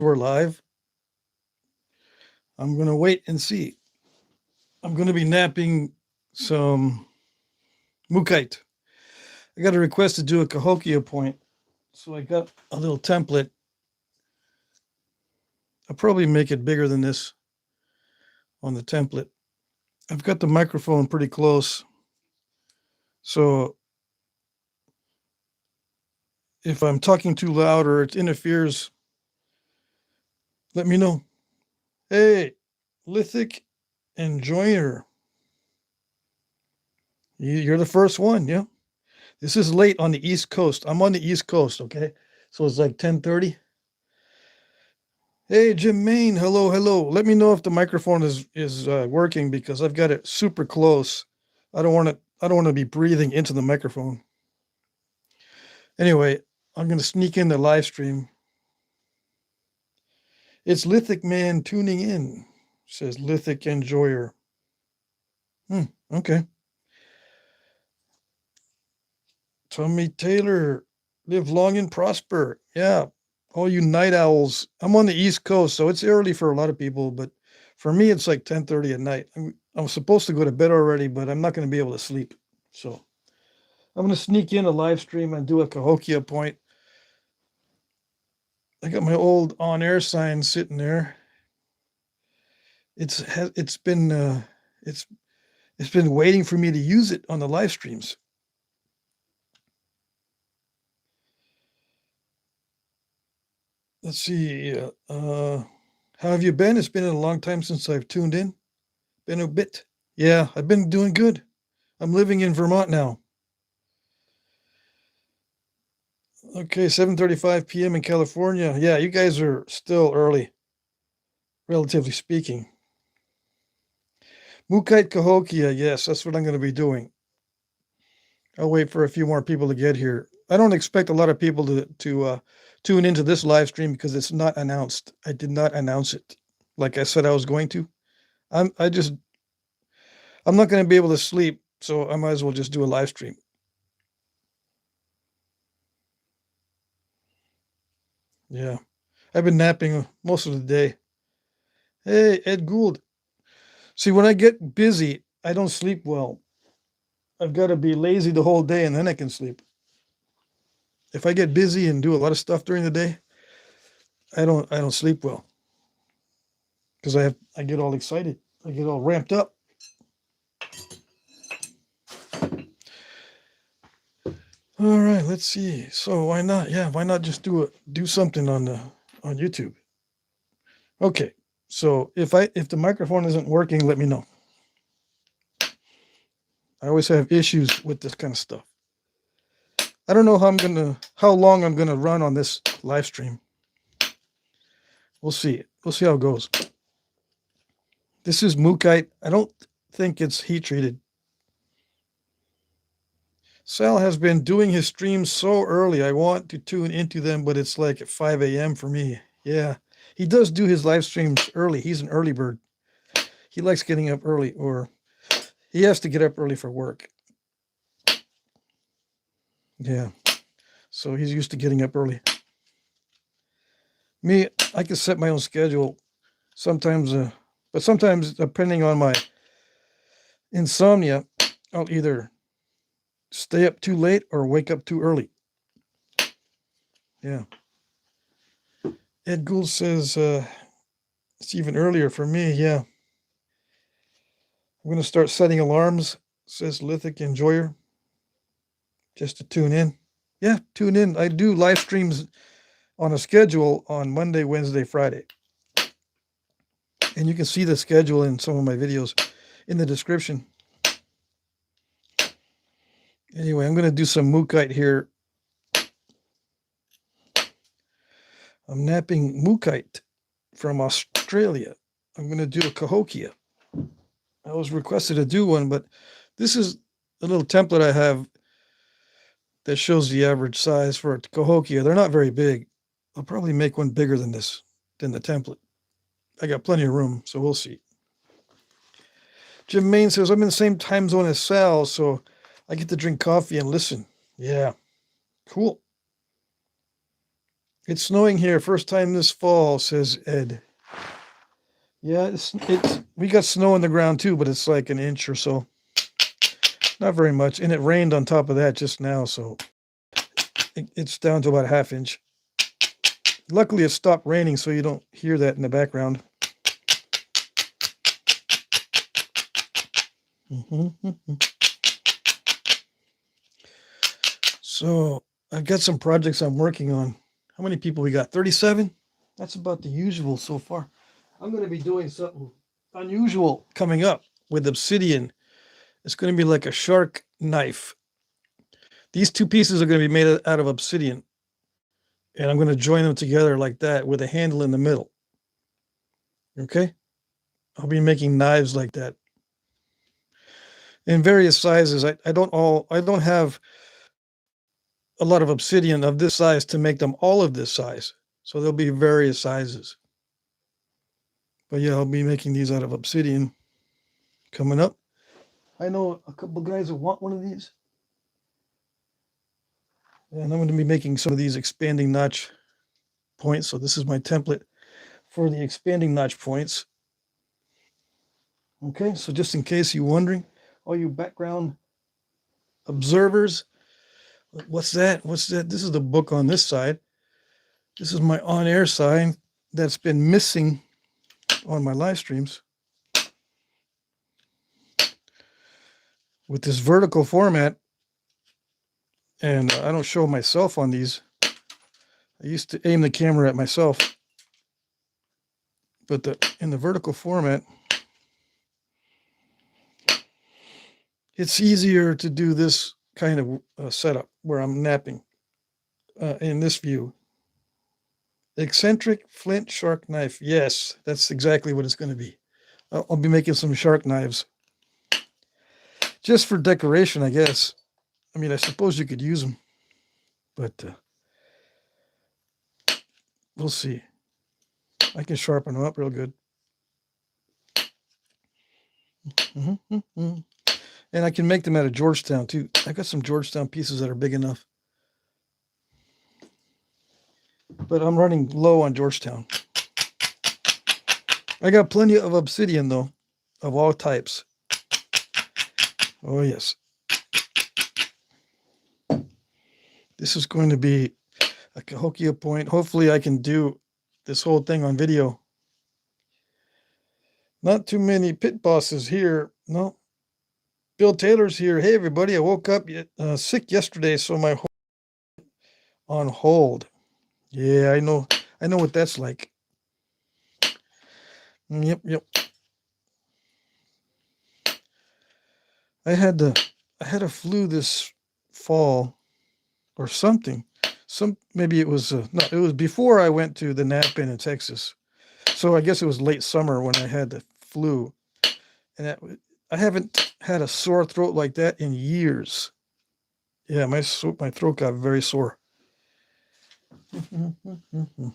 we're live. I'm going to wait and see. I'm going to be napping some Mookaite. I got a request to do a cahokia point, so I got a little template. I'll probably make it bigger than this on the template. I've got the microphone pretty close, so if I'm talking too loud or it interferes, let me know. Hey, Lithic and Joiner. You're the first one, yeah? This is late on the East Coast. I'm on the East Coast, okay? So it's like 10:30. Hey, Jim Main, hello. Let me know if the microphone is working because I've got it super close. I don't want to be breathing into the microphone. Anyway, I'm going to sneak in the live stream. It's Lithic Man tuning in, says Lithic Enjoyer. Okay. Tommy Taylor, live long and prosper. Yeah. All you night owls. I'm on the East Coast, so it's early for a lot of people, but for me, it's like 10:30 at night. I'm supposed to go to bed already, but I'm not going to be able to sleep. So I'm going to sneak in a live stream and do a cahokia point. I got my old on-air sign sitting there. It's been waiting for me to use it on the live streams. Let's see. How have you been? It's been a long time since I've tuned in. Been a bit. Yeah, I've been doing good. I'm living in Vermont now. Okay, 7:35 p.m. in California. Yeah, you guys are still early, relatively speaking. Mookaite Cahokia, yes, that's what I'm going to be doing. I'll wait for a few more people to get here. I don't expect a lot of people to tune into this live stream because it's not announced. I did not announce it, like I said I was going to. I'm not going to be able to sleep, so I might as well just do a live stream. Yeah, I've been napping most of the day. Hey, Ed Gould. See, when I get busy, I don't sleep well. I've got to be lazy the whole day and then I can sleep. If I get busy and do a lot of stuff during the day, I don't sleep well because I get all excited. I get all ramped up. All right, let's see. So why not? Yeah, why not just do something on YouTube? Okay. So if the microphone isn't working, let me know. I always have issues with this kind of stuff. I don't know how long I'm gonna run on this live stream. We'll see. We'll see how it goes. This is Mookaite. I don't think it's heat treated. Sal has been doing his streams so early. I want to tune into them, but it's like at 5 a.m. for me. Yeah, he does do his live streams early. He's an early bird. He likes getting up early, or he has to get up early for work. Yeah, so he's used to getting up early. Me, I can set my own schedule sometimes, but sometimes, depending on my insomnia, I'll either stay up too late or wake up too early. Yeah. Ed Gould says it's even earlier for me. Yeah. I'm going to start setting alarms, says Lithic Enjoyer, just to tune in. Yeah, tune in. I do live streams on a schedule on Monday, Wednesday, Friday. And you can see the schedule in some of my videos in the description. Anyway, I'm going to do some Mookaite here. I'm napping Mookaite from Australia. I'm going to do a cahokia. I was requested to do one, but this is a little template I have that shows the average size for a cahokia. They're not very big. I'll probably make one bigger than this, than the template. I got plenty of room, so we'll see. Jim Main says, I'm in the same time zone as Sal, so I get to drink coffee and listen. Yeah, cool. It's snowing here. First time this fall, says Ed. Yeah, we got snow on the ground too, but it's like an inch or so. Not very much. And it rained on top of that just now, so it's down to about a half inch. Luckily, it stopped raining, so you don't hear that in the background. So I've got some projects I'm working on. How many people we got? 37? That's about the usual so far. I'm going to be doing something unusual coming up with obsidian. It's going to be like a shark knife. These two pieces are going to be made out of obsidian. And I'm going to join them together like that with a handle in the middle. Okay? I'll be making knives like that in various sizes. I don't have a lot of obsidian of this size to make them all of this size. So there'll be various sizes. But yeah, I'll be making these out of obsidian coming up. I know a couple guys that want one of these. And I'm going to be making some of these expanding notch points. So this is my template for the expanding notch points. Okay, so just in case you're wondering, all you background observers, what's that? What's that? This is the book on this side. This is my on-air side that's been missing on my live streams. With this vertical format, and I don't show myself on these. I used to aim the camera at myself, but in the vertical format, it's easier to do this kind of setup where I'm napping in this view. Eccentric flint shark knife. Yes, that's exactly what it's going to be. I'll be making some shark knives. Just for decoration, I guess. I mean, I suppose you could use them. But we'll see. I can sharpen them up real good. And I can make them out of Georgetown, too. I got some Georgetown pieces that are big enough. But I'm running low on Georgetown. I got plenty of obsidian, though, of all types. Oh, yes. This is going to be a cahokia point. Hopefully I can do this whole thing on video. Not too many pit bosses here. No. Bill Taylor's here. Hey, everybody. I woke up sick yesterday, so my whole on hold. Yeah, I know what that's like. Yep. I had a flu this fall or something. Maybe it was no, it was before I went to the Knapping in Texas. So I guess it was late summer when I had the flu. And I haven't had a sore throat like that in years. Yeah, my throat got very sore.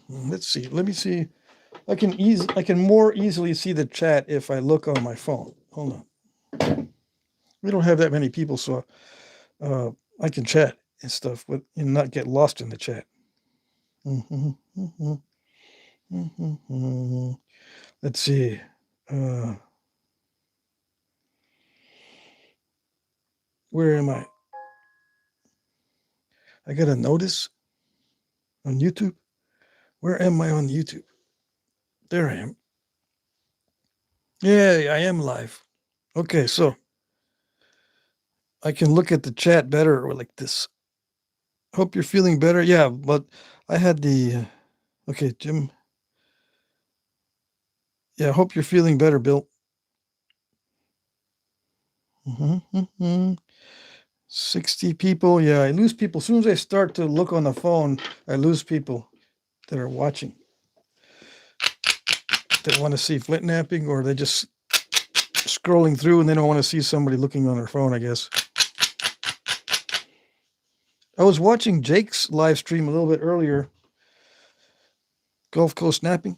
Let's see. Let me see. I can more easily see the chat if I look on my phone. Hold on. We don't have that many people, so I can chat and stuff, but not get lost in the chat. Let's see. Where am I? I got a notice on YouTube. Where am I on YouTube? There I am. Yeah, I am live. Okay, so I can look at the chat better or like this. Hope you're feeling better. Yeah, but I had the okay, Jim. Yeah, hope you're feeling better, Bill. 60 people. Yeah, I lose people. As soon as I start to look on the phone, I lose people that are watching. They want to see Flintnapping, or they just scrolling through and they don't want to see somebody looking on their phone, I guess. I was watching Jake's live stream a little bit earlier. Gulf Coast Knapping.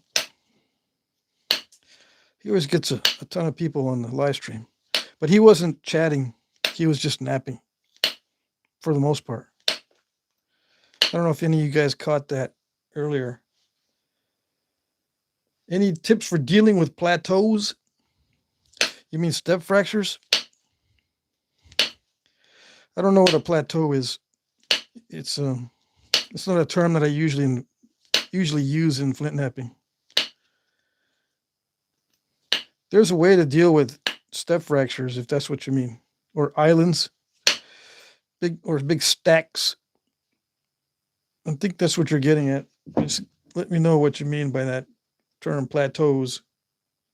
He always gets a ton of people on the live stream. But he wasn't chatting. He was just napping for the most part. I don't know if any of you guys caught that earlier. Any tips for dealing with plateaus? You mean step fractures? I don't know what a plateau is. It's not a term that I usually use in flint napping. There's a way to deal with step fractures, if that's what you mean, or islands, big stacks. I think that's what you're getting at. Just let me know what you mean by that term, plateaus.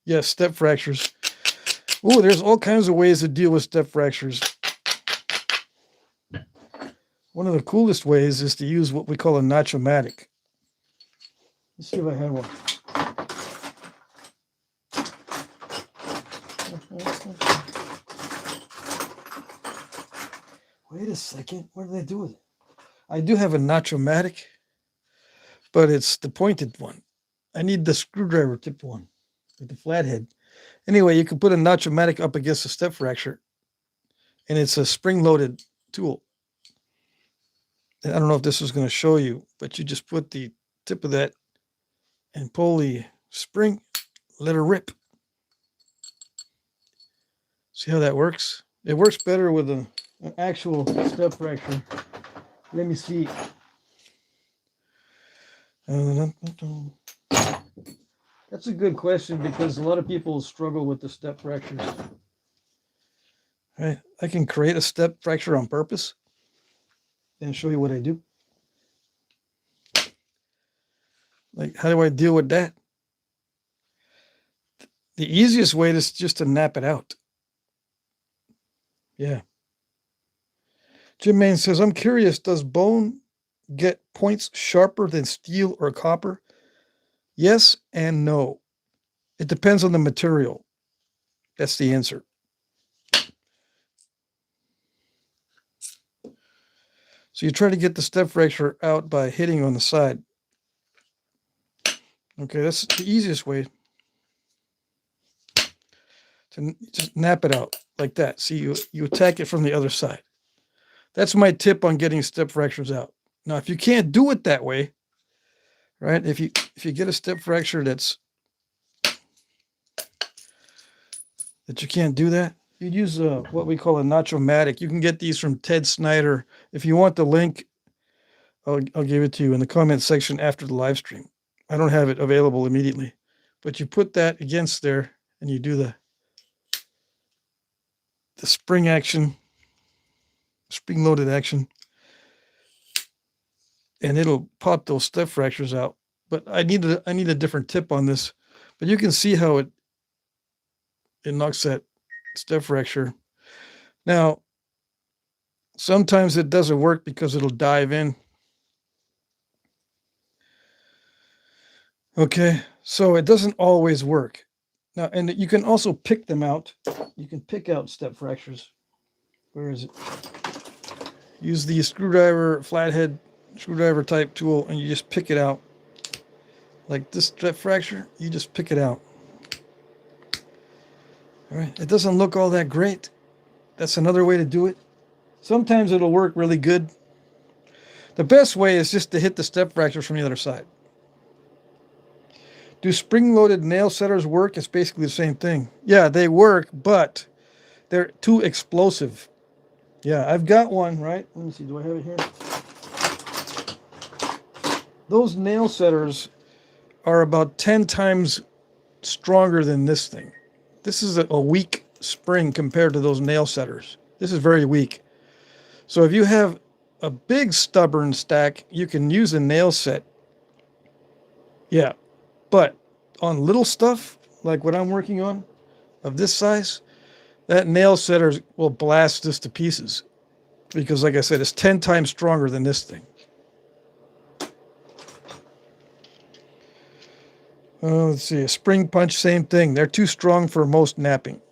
Yes, step fractures. Oh, there's all kinds of ways to deal with step fractures. One of the coolest ways is to use what we call a notch-o-matic. Let's see if I have one. Wait a second. What did I do with it? I do have a notch-o-matic, but it's the pointed one. I need the screwdriver tip one with the flathead. Anyway, you can put a notch-o-matic up against a step fracture, and it's a spring-loaded tool. And I don't know if this was going to show you, but you just put the tip of that and pull the spring, let her rip. See how that works? It works better with an actual step fracture. Let me see. That's a good question because a lot of people struggle with the step fractures. All right, I can create a step fracture on purpose and show you what I do. Like, how do I deal with that? The easiest way is just to nap it out. Yeah. Jim Main says, I'm curious, does bone get points sharper than steel or copper? Yes and no. It depends on the material. That's the answer. So you try to get the step fracture out by hitting on the side. Okay, that's the easiest way to just nap it out like that. See, you attack it from the other side. That's my tip on getting step fractures out. Now, if you can't do it that way, right? If you get a step fracture that you can't do that, you use what we call a notch-o-matic. You can get these from Ted Snyder. If you want the link, I'll give it to you in the comment section after the live stream. I don't have it available immediately, but you put that against there and you do the spring action, spring-loaded action, and it'll pop those step fractures out. But I need a different tip on this. But you can see how it knocks that step fracture. Now, sometimes it doesn't work because it'll dive in. Okay, so it doesn't always work. Now, and you can also pick them out. You can pick out step fractures. Where is it? Use the screwdriver, flathead screwdriver type tool, and you just pick it out. Like this step fracture, you just pick it out. All right, it doesn't look all that great. That's another way to do it. Sometimes it'll work really good. The best way is just to hit the step fractures from the other side. Do spring-loaded nail setters work? It's basically the same thing. Yeah, they work, but they're too explosive. Yeah, I've got one, right? Let me see, do I have it here? Those nail setters are about 10 times stronger than this thing. This is a weak spring compared to those nail setters. This is very weak. So if you have a big stubborn stack, you can use a nail set. Yeah, but on little stuff, like what I'm working on, of this size, that nail setter will blast this to pieces. Because like I said, it's 10 times stronger than this thing. Let's see, a spring punch, same thing. They're too strong for most napping.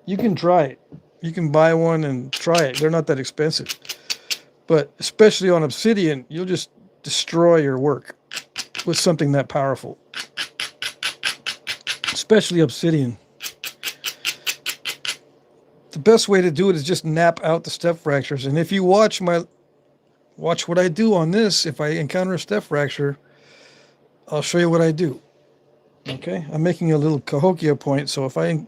You can try it. You can buy one and try it. They're not that expensive. But especially on obsidian, you'll just destroy your work with something that powerful. Especially obsidian. The best way to do it is just nap out the step fractures. And if you watch my Watch what I do on this. If I encounter a step fracture, I'll show you what I do. Okay, I'm making a little cahokia point, so if I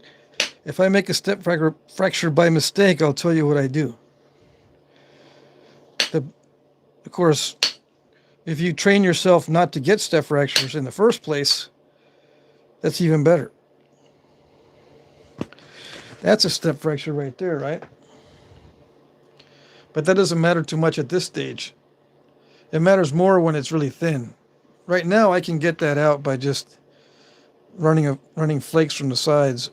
make a step fracture by mistake, I'll tell you what I do. Of course, if you train yourself not to get step fractures in the first place, that's even better. That's a step fracture right there, right? But that doesn't matter too much at this stage. It matters more when it's really thin. Right now, I can get that out by just running flakes from the sides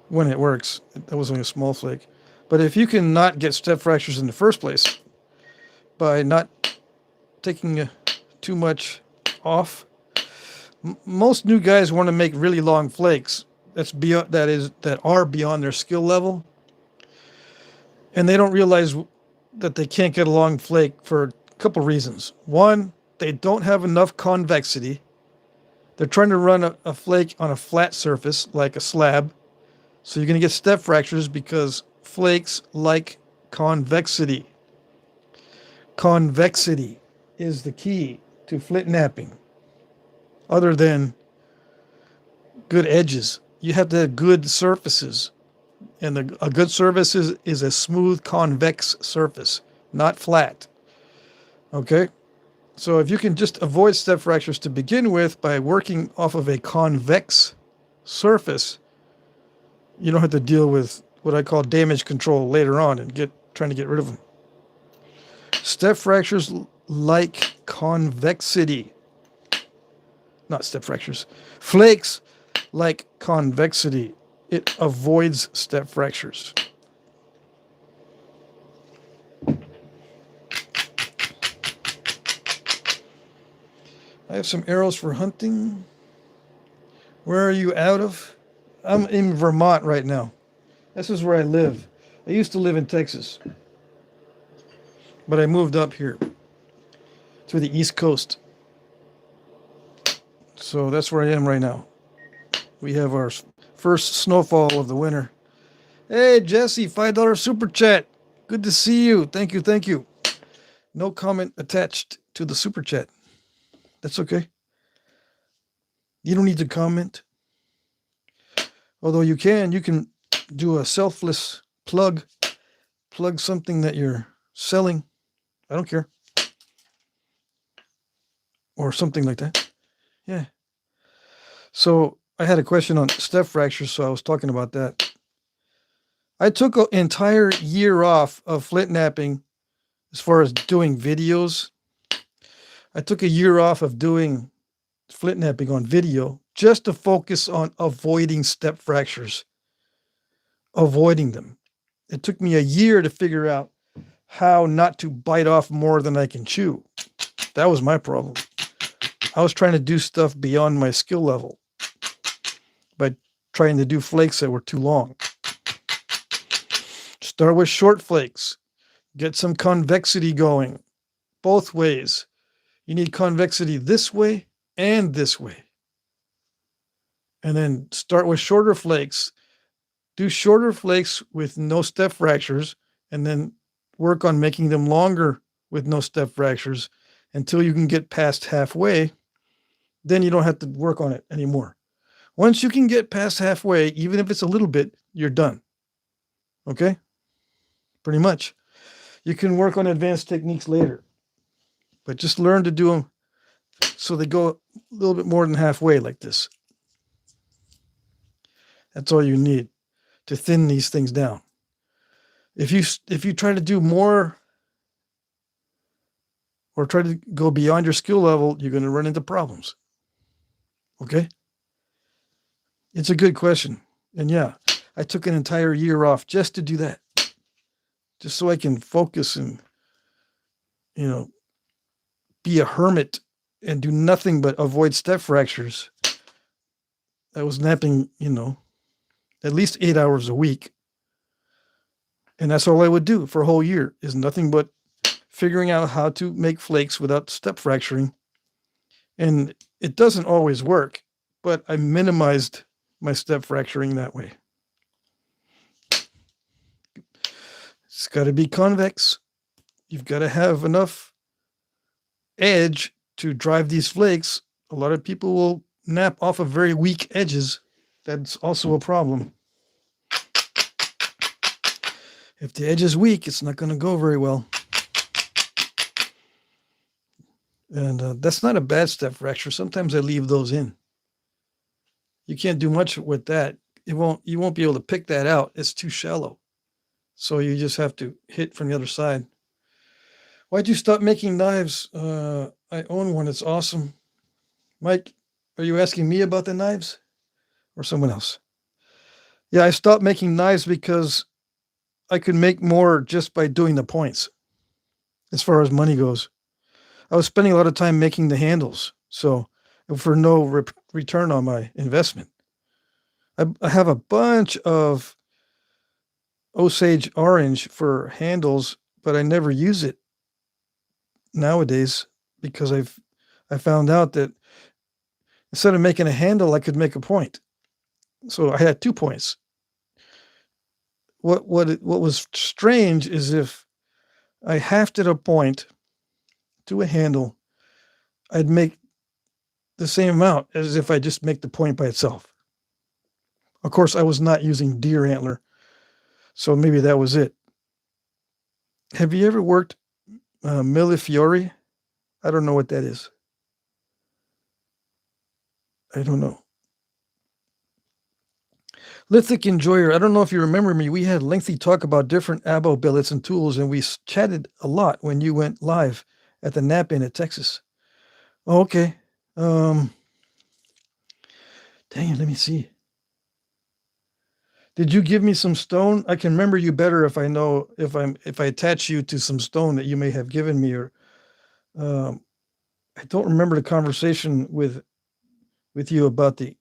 when it works. That was only a small flake. But if you can not get step fractures in the first place by not taking too much off, most new guys want to make really long flakes that are beyond their skill level, and they don't realize that they can't get a long flake for a couple reasons. One, they don't have enough convexity. They're trying to run a flake on a flat surface like a slab, so you're going to get step fractures because flakes like convexity. Convexity is the key to flint napping. Other than good edges, you have to have good surfaces. And a good surface is a smooth, convex surface, not flat. Okay? So if you can just avoid step fractures to begin with by working off of a convex surface, you don't have to deal with what I call damage control later on and trying to get rid of them. Step fractures like convexity. Not step fractures. Flakes like convexity. It avoids step fractures. I have some arrows for hunting. Where are you out of? I'm in Vermont right now. This is where I live. I used to live in Texas, but I moved up here to the East Coast. So that's where I am right now. We have our first snowfall of the winter. Hey, Jesse, $5 super chat. Good to see you. Thank you, thank you. No comment attached to the super chat. That's okay. You don't need to comment. Although you can do a selfless plug something that you're selling. I don't care. Or something like that. Yeah. So I had a question on step fractures, so I was talking about that. I took an entire year off of flint napping as far as doing videos. I took a year off of doing flint napping on video just to focus on avoiding step fractures. Avoiding them. It took me a year to figure out how not to bite off more than I can chew. That was my problem. I was trying to do stuff beyond my skill level by trying to do flakes that were too long. Start with short flakes. Get some convexity going. Both ways. You need convexity this way and this way. And then start with shorter flakes. Do shorter flakes with no step fractures, and then work on making them longer with no step fractures until you can get past halfway. Then you don't have to work on it anymore. Once you can get past halfway, even if it's a little bit, you're done. Okay? Pretty much. You can work on advanced techniques later, but just learn to do them so they go a little bit more than halfway like this. That's all you need to thin these things down. If you try to do more or try to go beyond your skill level, you're going to run into problems. Okay? It's a good question. And yeah, I took an entire year off just to do that. Just so I can focus and, be a hermit and do nothing but avoid step fractures. I was napping, at least 8 hours a week. And that's all I would do for a whole year, is nothing but figuring out how to make flakes without step fracturing. And it doesn't always work, but I minimized my step fracturing that way. It's got to be convex. You've got to have enough edge to drive these flakes. A lot of people will knap off of very weak edges. That's also a problem. If the edge is weak, it's not going to go very well. And that's not a bad step fracture. Sometimes I leave those in. You can't do much with that. You won't be able to pick that out. It's too shallow. So you just have to hit from the other side. Why'd you stop making knives? I own one. It's awesome. Mike, are you asking me about the knives or someone else? Yeah, I stopped making knives because I could make more just by doing the points as far as money goes. I was spending a lot of time making the handles, so for no return on my investment. I have a bunch of Osage orange for handles, but I never use it nowadays because I found out that instead of making a handle, I could make a point. So I had 2 points. What was strange is if I hafted a point to a handle, I'd make the same amount as if I just make the point by itself. Of course, I was not using deer antler, so maybe that was it. Have you ever worked Millefiori? I don't know what that is. I don't know. Lithic Enjoyer, I don't know if you remember me. We had lengthy talk about different abo billets and tools, and we chatted a lot when you went live at the Knapping at Texas. Oh, okay. Dang it, let me see. Did you give me some stone? I can remember you better if I know if I attach you to some stone that you may have given me, or I don't remember the conversation with you about the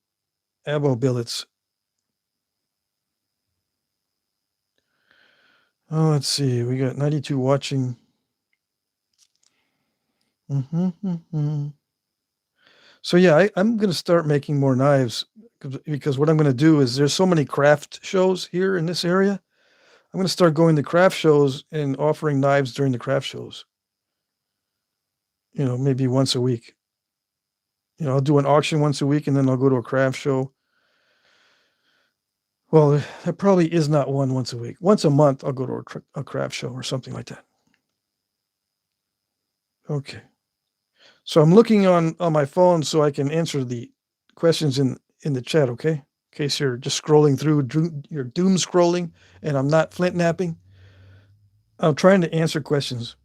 abo billets. Oh, let's see. We got 92 watching. So yeah, I'm going to start making more knives because what I'm going to do is there's so many craft shows here in this area. I'm going to start going to craft shows and offering knives during the craft shows. Maybe once a week. I'll do an auction once a week and then I'll go to a craft show. Well, that probably is not once a week. Once a month, I'll go to a craft show or something like that. Okay. So I'm looking on my phone so I can answer the questions in the chat, okay? In case you're just scrolling through, you're doom scrolling, and I'm not flintnapping. I'm trying to answer questions.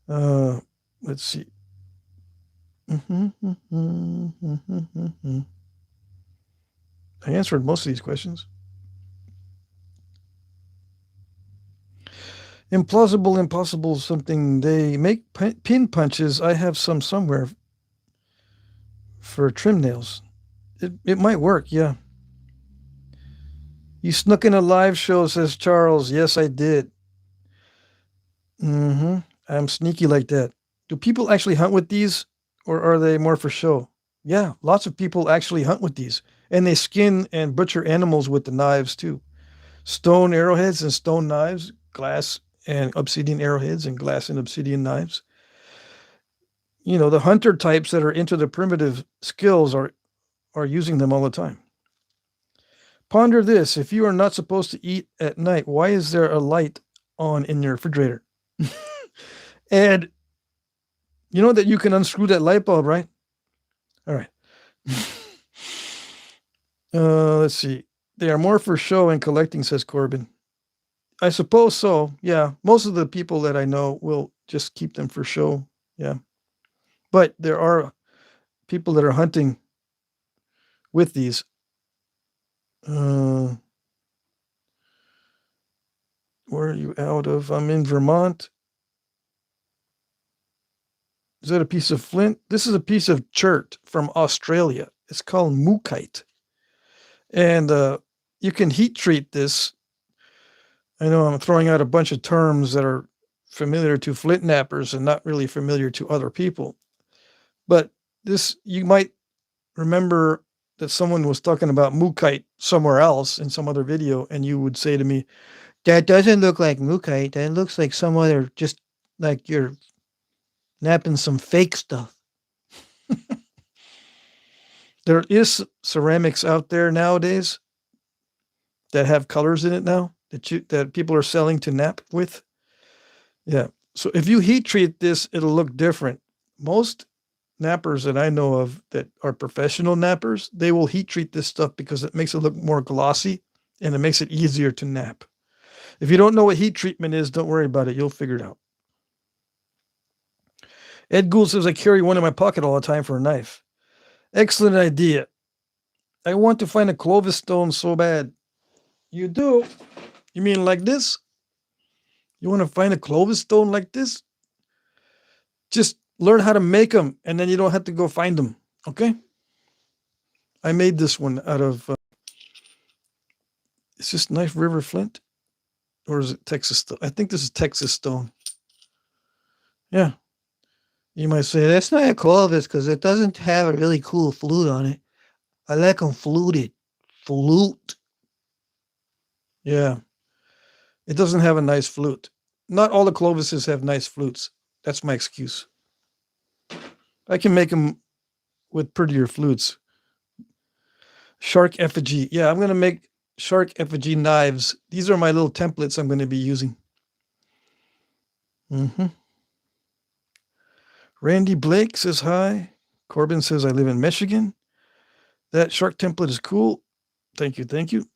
Let's see. I answered most of these questions. Impossible something. They make pin punches. I have some somewhere for trim nails. It might work, yeah. You snuck in a live show, says Charles. Yes, I did. I'm sneaky like that. Do people actually hunt with these, or are they more for show? Yeah, lots of people actually hunt with these, and they skin and butcher animals with the knives too. Stone arrowheads and stone knives, glass and obsidian arrowheads and glass and obsidian knives. The hunter types that are into the primitive skills are using them all the time. Ponder this. If you are not supposed to eat at night, why is there a light on in your refrigerator? And you know that you can unscrew that light bulb, right? All right. Let's see. They are more for show and collecting, says Corbin. I suppose so. Yeah. Most of the people that I know will just keep them for show. Yeah. But there are people that are hunting with these. Where are you out of? I'm in Vermont. Is that a piece of flint? This is a piece of chert from Australia. It's called Mookaite. And you can heat treat this. I know I'm throwing out a bunch of terms that are familiar to flint nappers and not really familiar to other people. But this, you might remember that someone was talking about Mookaite somewhere else in some other video, and you would say to me, That doesn't look like Mookaite. That looks like some other, just like you're napping some fake stuff. There is ceramics out there nowadays that have colors in it now that people are selling to nap with. Yeah. So if you heat treat this, it'll look different. Most nappers that I know of that are professional nappers, they will heat treat this stuff because it makes it look more glossy and it makes it easier to nap. If you don't know what heat treatment is, don't worry about it. You'll figure it out. Ed Gould says I carry one in my pocket all the time for a knife. Excellent idea. I want to find a Clovis stone so bad. You do? You mean like this? You want to find a Clovis stone like this? Just learn how to make them and then you don't have to go find them. Okay? I made this one out of, is this Knife River Flint? Or is it Texas stone? I think this is Texas stone. Yeah. You might say, That's not a Clovis because it doesn't have a really cool flute on it. I like them fluted. Flute. yeah. It doesn't have a nice flute. Not all the Clovises have nice flutes. That's my excuse. I can make them with prettier flutes. Shark effigy. Yeah, I'm going to make shark effigy knives. These are my little templates I'm going to be using. Randy Blake says hi. Corbin says I live in Michigan. That shark template is cool. Thank you. Thank you.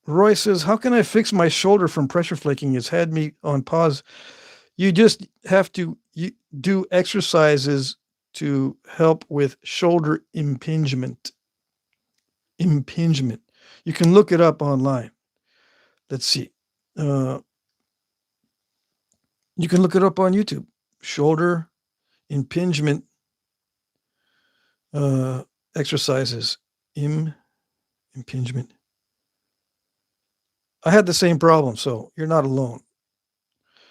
Roy says, how can I fix my shoulder from pressure flaking? It's had me on pause. You just have to do exercises to help with shoulder impingement. Impingement. You can look it up online. Let's see. You can look it up on YouTube. Shoulder impingement exercises. Impingement. I had the same problem, so you're not alone.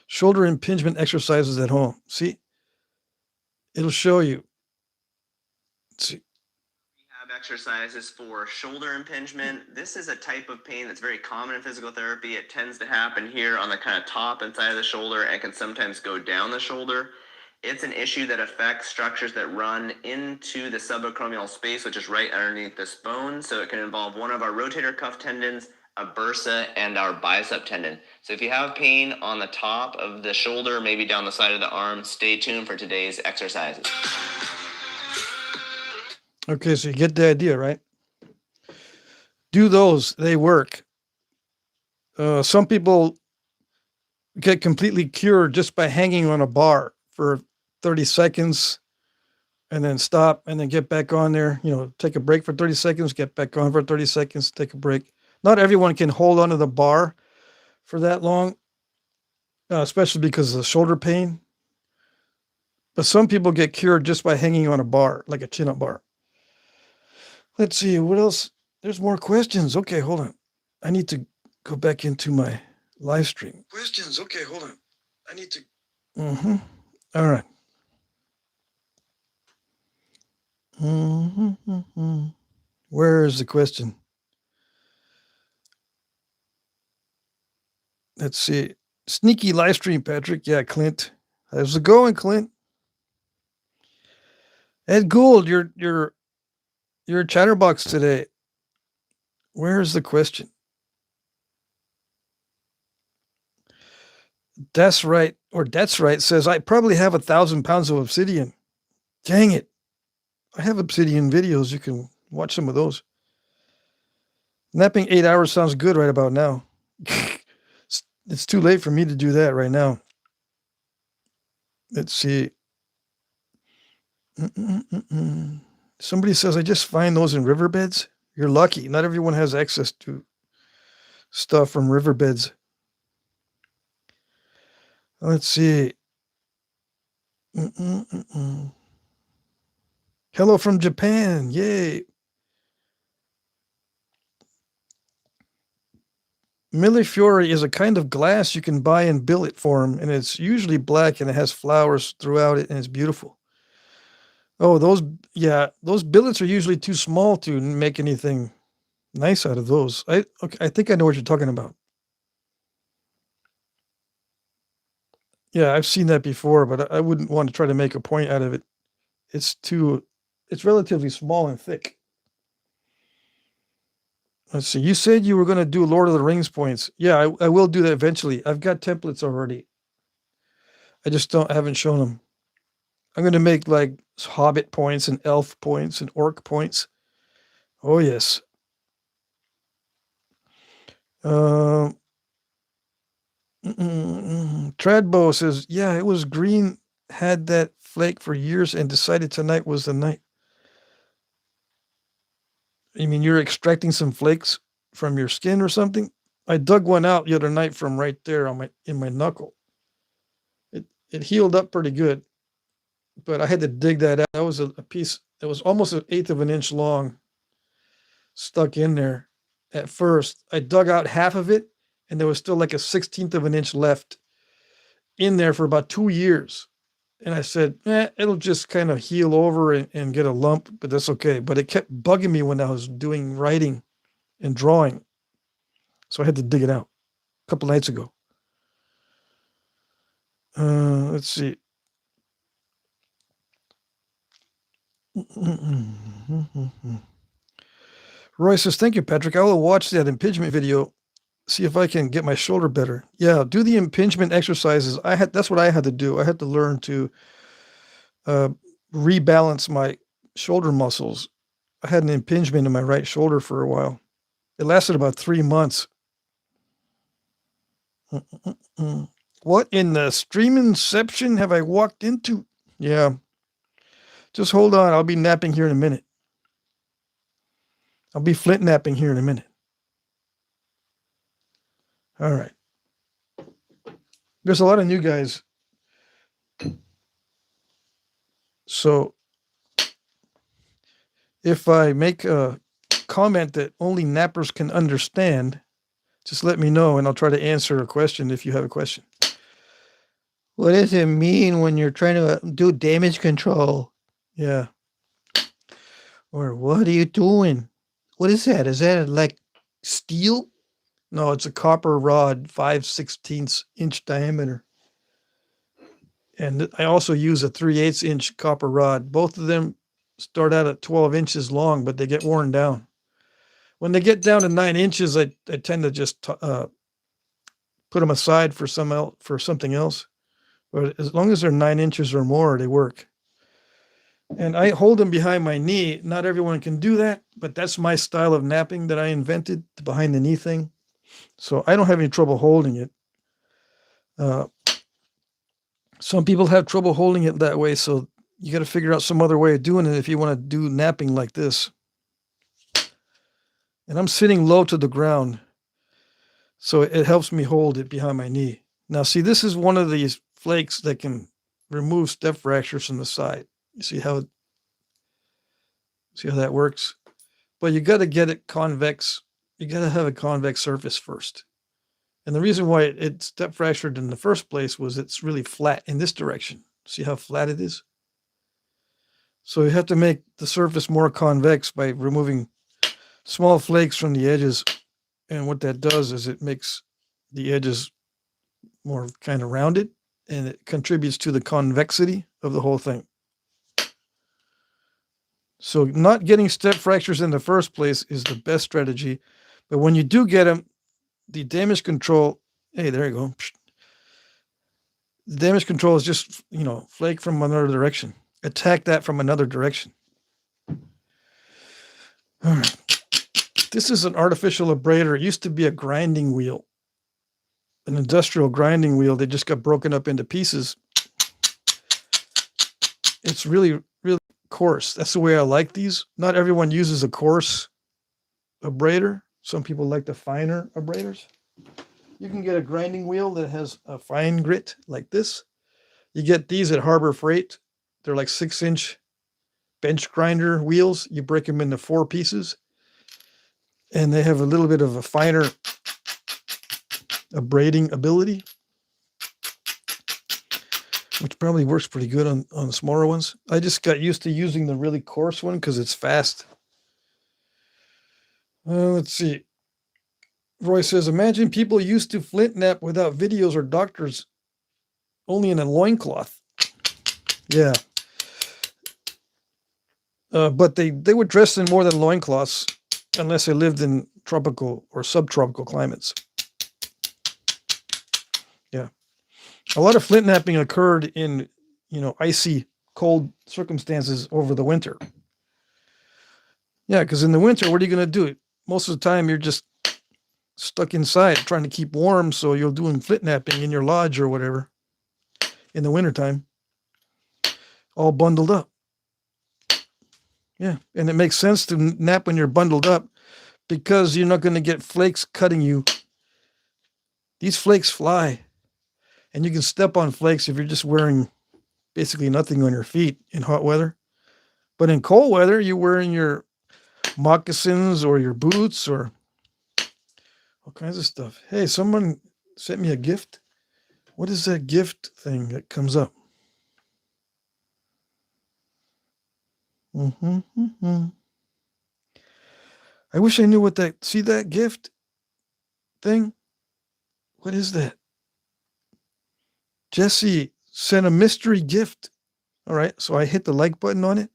Shoulder impingement exercises at home. See? It'll show you. Let's see. Rehab exercises for shoulder impingement. This is a type of pain that's very common in physical therapy. It tends to happen here on the kind of top and side of the shoulder and can sometimes go down the shoulder. It's an issue that affects structures that run into the subacromial space, which is right underneath this bone. So it can involve one of our rotator cuff tendons, a bursa, and our bicep tendon. So if you have pain on the top of the shoulder, maybe down the side of the arm, stay tuned for today's exercises. Okay, so you get the idea, right? Do those. They work. Some people get completely cured just by hanging on a bar for 30 seconds and then stop and then get back on there. You know, take a break for 30 seconds, get back on for 30 seconds, take a break. Not everyone can hold onto the bar for that long, especially because of the shoulder pain. But some people get cured just by hanging on a bar, like a chin-up bar. Let's see, what else? There's more questions. Okay, hold on. I need to go back into my live stream. Questions. Okay, hold on. I need to. All right. Where is the question? Let's see. Sneaky live stream, Patrick. Yeah, Clint. How's it going, Clint? Ed Gould, you're a chatterbox today. Where is the question? That's right, says I probably have 1,000 pounds of obsidian. Dang it. I have obsidian videos. You can watch some of those. Napping 8 hours sounds good right about now. It's too late for me to do that right now. Let's see. Somebody says, I just find those in riverbeds. You're lucky. Not everyone has access to stuff from riverbeds. Let's see. Hello from Japan. Yay. Millefiori is a kind of glass you can buy in billet form, and it's usually black and it has flowers throughout it, and it's beautiful. Oh, those billets are usually too small to make anything nice out of those. I think I know what you're talking about. Yeah, I've seen that before, but I wouldn't want to try to make a point out of it. It's relatively small and thick. Let's see. You said you were going to do Lord of the Rings points. Yeah, I will do that eventually. I've got templates already. I just haven't shown them. I'm going to make like Hobbit points and Elf points and Orc points. Oh yes. Tradbo says, yeah, it was green, had that flake for years and decided tonight was the night. You mean you're extracting some flakes from your skin or something? I dug one out the other night from right there in my knuckle. It healed up pretty good, but I had to dig that out. That was a piece that was almost 1/8 of an inch long, stuck in there. At first, I dug out half of it, and there was still like a 1/16 of an inch left in there for about 2 years. And I said, it'll just kind of heal over and get a lump, but that's okay. But it kept bugging me when I was doing writing and drawing. So I had to dig it out a couple nights ago. Let's see. Roy says, thank you, Patrick. I will watch that impingement video, see if I can get my shoulder better. Yeah, do the impingement exercises. That's what I had to do. I had to learn to rebalance my shoulder muscles. I had an impingement in my right shoulder for a while. It lasted about 3 months. What in the stream inception have I walked into? Yeah. Just hold on. I'll be napping here in a minute. I'll be flintnapping here in a minute. All right. There's a lot of new guys. So if I make a comment that only nappers can understand, just let me know and I'll try to answer a question if you have a question. What does it mean when you're trying to do damage control? Yeah. Or what are you doing? What is that? Is that like steel? No, it's a copper rod, 5/16 inch diameter. And I also use a 3/8 inch copper rod. Both of them start out at 12 inches long, but they get worn down. When they get down to 9 inches, I tend to just put them aside for something else. But as long as they're 9 inches or more, they work. And I hold them behind my knee. Not everyone can do that, but that's my style of napping that I invented, the behind the knee thing. So I don't have any trouble holding it. Some people have trouble holding it that way, so you got to figure out some other way of doing it if you want to do napping like this. And I'm sitting low to the ground, so it helps me hold it behind my knee. Now, see, this is one of these flakes that can remove step fractures from the side. You see how that works? But you got to get it convex. You got to have a convex surface first. And the reason why it step fractured in the first place was it's really flat in this direction. See how flat it is? So you have to make the surface more convex by removing small flakes from the edges. And what that does is it makes the edges more kind of rounded, and it contributes to the convexity of the whole thing. So not getting step fractures in the first place is the best strategy. But when you do get them, the damage control, hey, there you go. The damage control is just, flake from another direction. Attack that from another direction. All right. This is an artificial abrader. It used to be a grinding wheel, an industrial grinding wheel. They just got broken up into pieces. It's really, really coarse. That's the way I like these. Not everyone uses a coarse abrader. Some people like the finer abraders. You can get a grinding wheel that has a fine grit like this. You get these at Harbor Freight. They're like 6-inch bench grinder wheels. You break them into 4 pieces. And they have a little bit of a finer abrading ability, which probably works pretty good on the smaller ones. I just got used to using the really coarse one because it's fast. Let's see. Roy says, imagine people used to flint knap without videos or doctors only in a loincloth. Yeah. But they were dressed in more than loincloths unless they lived in tropical or subtropical climates. Yeah. A lot of flint napping occurred in, icy, cold circumstances over the winter. Yeah, because in the winter, what are you going to do? Most of the time, you're just stuck inside trying to keep warm, so you're doing flint napping in your lodge or whatever in the wintertime, all bundled up. Yeah, and it makes sense to nap when you're bundled up because you're not going to get flakes cutting you. These flakes fly, and you can step on flakes if you're just wearing basically nothing on your feet in hot weather. But in cold weather, you're wearing your moccasins or your boots or all kinds of stuff. Hey, someone sent me a gift. What is that gift thing that comes up? I wish I knew what that, see that gift thing? What is that? Jesse sent a mystery gift. All right, so I hit the like button on it,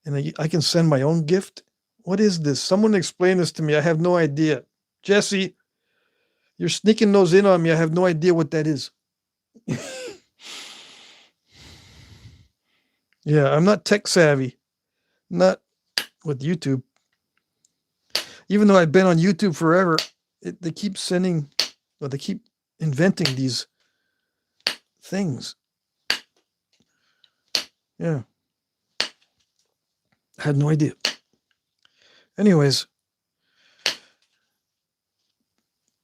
and I can send my own gift. What is this? Someone explain this to me. I have no idea. Jesse, you're sneaking those in on me. I have no idea what that is. Yeah, I'm not tech savvy. Not with YouTube. Even though I've been on YouTube forever, they keep they keep inventing these things. Yeah. I had no idea. Anyways,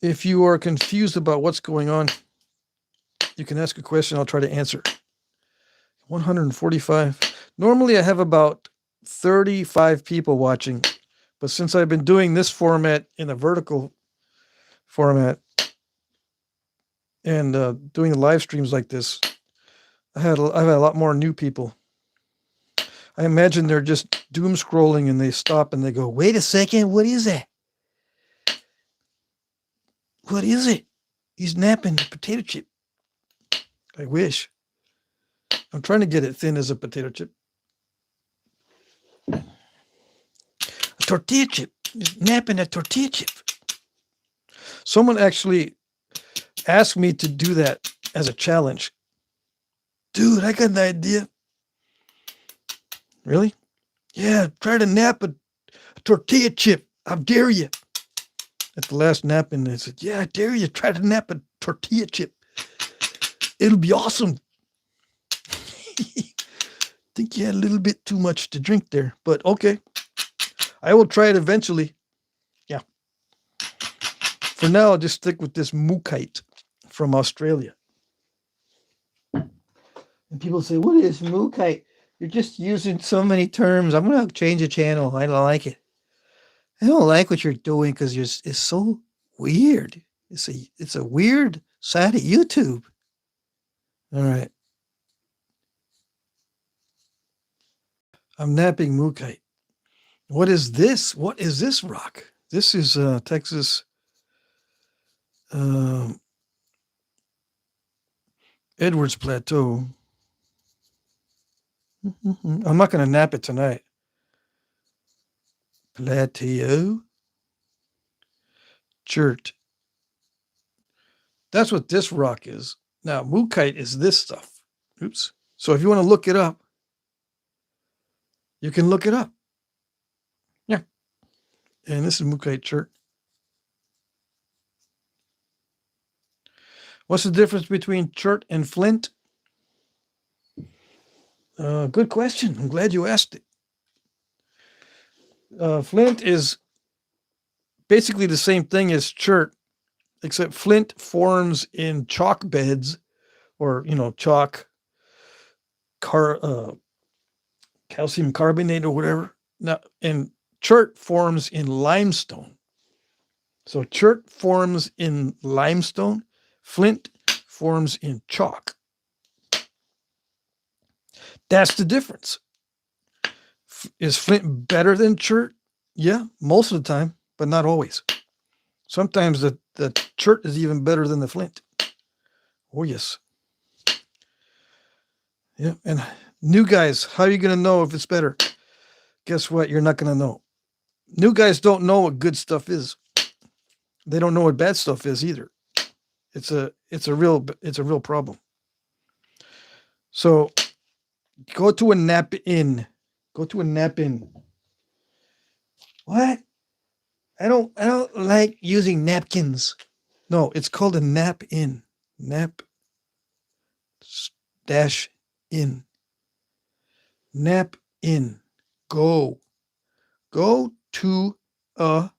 if you are confused about what's going on, you can ask a question. I'll try to answer. 145. Normally I have about 35 people watching, but since I've been doing this format in a vertical format and doing live streams like this, I've had a lot more new people. I imagine they're just doom scrolling and they stop and they go, wait a second, what is that? What is it? He's napping a potato chip. I wish. I'm trying to get it thin as a potato chip. A tortilla chip. He's napping a tortilla chip. Someone actually asked me to do that as a challenge. Dude, I got an idea. Really? Yeah, try to nap a tortilla chip. I dare you. At the last napping, they said, yeah, I dare you. Try to nap a tortilla chip. It'll be awesome. Think you had a little bit too much to drink there, but okay. I will try it eventually. Yeah. For now, I'll just stick with this Mookaite from Australia. And people say, what is Mookaite? You're just using so many terms. I'm going to change the channel. I don't like it. I don't like what you're doing because it's so weird. It's a weird side of YouTube. All right. I'm napping Mookaite. What is this? What is this rock? This is Texas Edwards Plateau. I'm not going to nap it tonight. Plateau. Chert. That's what this rock is. Now, Mookaite is this stuff. Oops. So if you want to look it up, you can look it up. Yeah. And this is Mookaite chert. What's the difference between chert and flint? Good question. I'm glad you asked it. Flint is basically the same thing as chert, except flint forms in chalk beds or, chalk, calcium carbonate or whatever. Now, and chert forms in limestone. So chert forms in limestone. Flint forms in chalk. That's the difference. Is flint better than chert? Yeah, most of the time, but not always. Sometimes the chert is even better than the flint. Oh, yes. Yeah, and new guys, how are you going to know if it's better? Guess what? You're not going to know. New guys don't know what good stuff is. They don't know what bad stuff is either. It's a real problem. So go to a nap in. Go to a nap in. What? I don't like using napkins. No, it's called a nap in. Nap dash in. Nap in. Go to a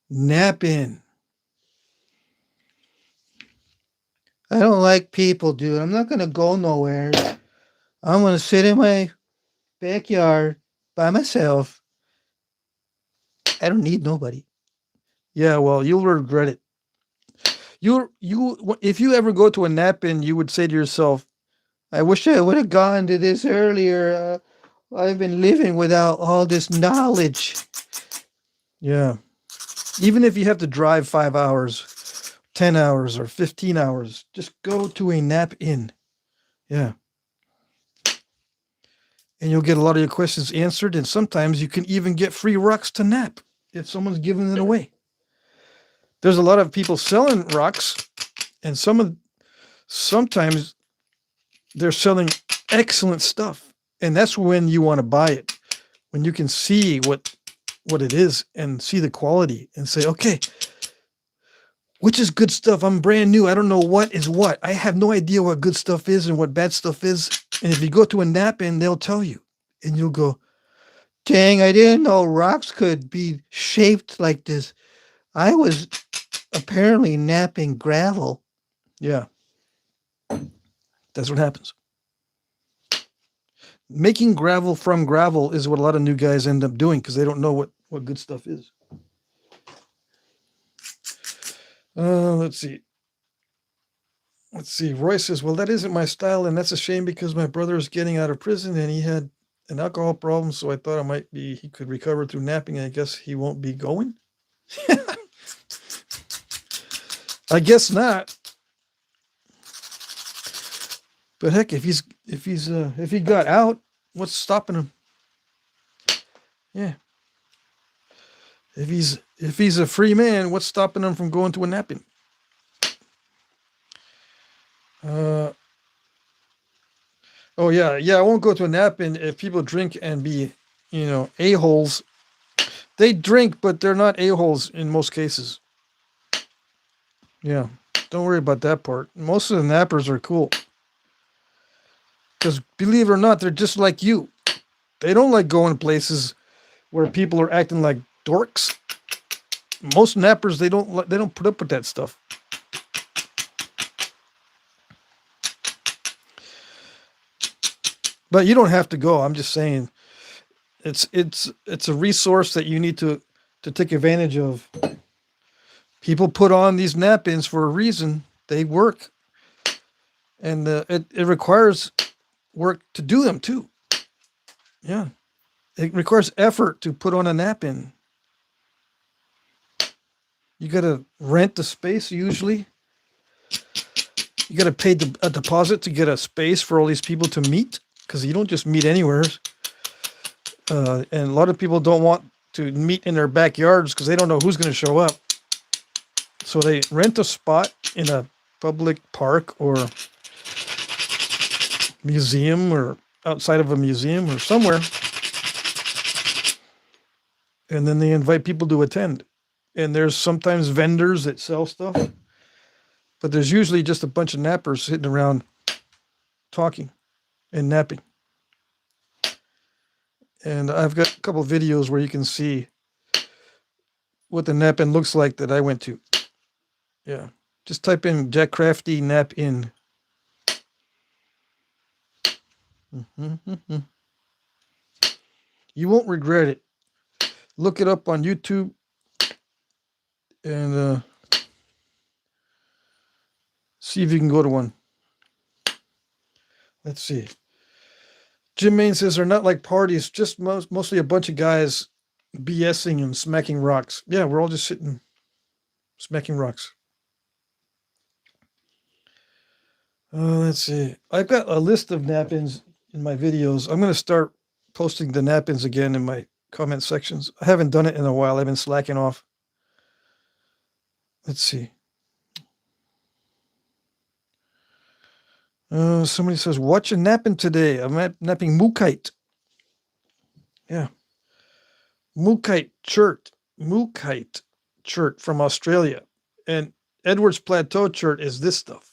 nap in. I don't like people, dude. I'm not gonna go nowhere. I'm gonna sit in my backyard by myself. I don't need nobody. Yeah, well, you'll regret it. If you ever go to a nap in, you would say to yourself, I wish I would have gone to this earlier. I've been living without all this knowledge. yeah. Even if you have to drive 5 hours, 10 hours, or 15 hours, just go to a nap in. Yeah. And you'll get a lot of your questions answered, and sometimes you can even get free rocks to nap if someone's giving it away. There's a lot of people selling rocks, and sometimes they're selling excellent stuff, and that's when you want to buy it, when you can see what it is and see the quality and say, okay, which is good stuff? I'm brand new. I don't know what is what. I have no idea what good stuff is and what bad stuff is. And if you go to a nap in, they'll tell you, and you'll go, dang, I didn't know rocks could be shaped like this. I was apparently napping gravel. yeah, that's what happens. Making gravel from gravel is what a lot of new guys end up doing because they don't know what good stuff is. Let's see. Roy says, well, that isn't my style, and that's a shame because my brother is getting out of prison and he had an alcohol problem, so I thought he could recover through napping, and I guess he won't be going. I guess not. But heck, if he got out, what's stopping him? Yeah. If he's a free man, what's stopping him from going to a napping? Oh yeah, I won't go to a napping if people drink and be, a-holes. They drink, but they're not a-holes in most cases. Yeah, don't worry about that part. Most of the nappers are cool. Because believe it or not, they're just like you. They don't like going places where people are acting like dorks. Most nappers, they don't put up with that stuff. But you don't have to go. I'm just saying, it's a resource that you need to take advantage of. People put on these nap-ins for a reason. They work, and it requires work to do them too. Yeah, it requires effort to put on a nap-in. You got to rent the space usually. You got to pay a deposit to get a space for all these people to meet, because you don't just meet anywhere. And a lot of people don't want to meet in their backyards because they don't know who's going to show up. So they rent a spot in a public park or museum or outside of a museum or somewhere. And then they invite people to attend. And there's sometimes vendors that sell stuff. But there's usually just a bunch of nappers sitting around talking and napping. And I've got a couple of videos where you can see what the nap-in looks like that I went to. Yeah. Just type in Jack Crafty nap-in. You won't regret it. Look it up on YouTube and see if you can go to one. Let's see. Jim Main says they're not like parties, just mostly a bunch of guys BSing and smacking rocks. Yeah, we're all just sitting smacking rocks. Let's see. I've got a list of nap-ins in my videos. I'm going to start posting the nap-ins again in my comment sections. I haven't done it in a while. I've been slacking off. Let's see. Somebody says, watch a napping today. I'm napping Mookaite. Yeah. Mookaite chert. Mookaite chert from Australia. And Edwards Plateau chert is this stuff,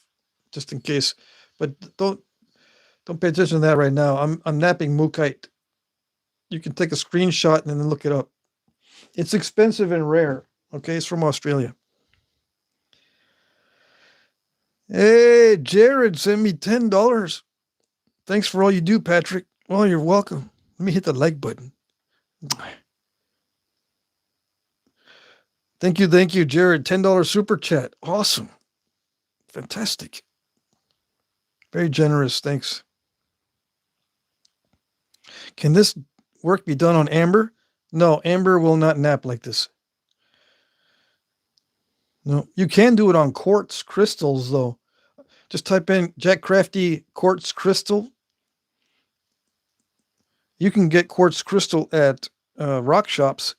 just in case. But don't pay attention to that right now. I'm napping Mookaite. You can take a screenshot and then look it up. It's expensive and rare. Okay, it's from Australia. Hey, Jared sent me $10. Thanks for all you do, Patrick. Well, you're welcome. Let me hit the like button. Thank you, Jared. $10 super chat. Awesome. Fantastic. Very generous. Thanks. Can this work be done on amber? No, amber will not nap like this. No, you can do it on quartz crystals, though. Just type in Jack Crafty quartz crystal. You can get quartz crystal at rock shops.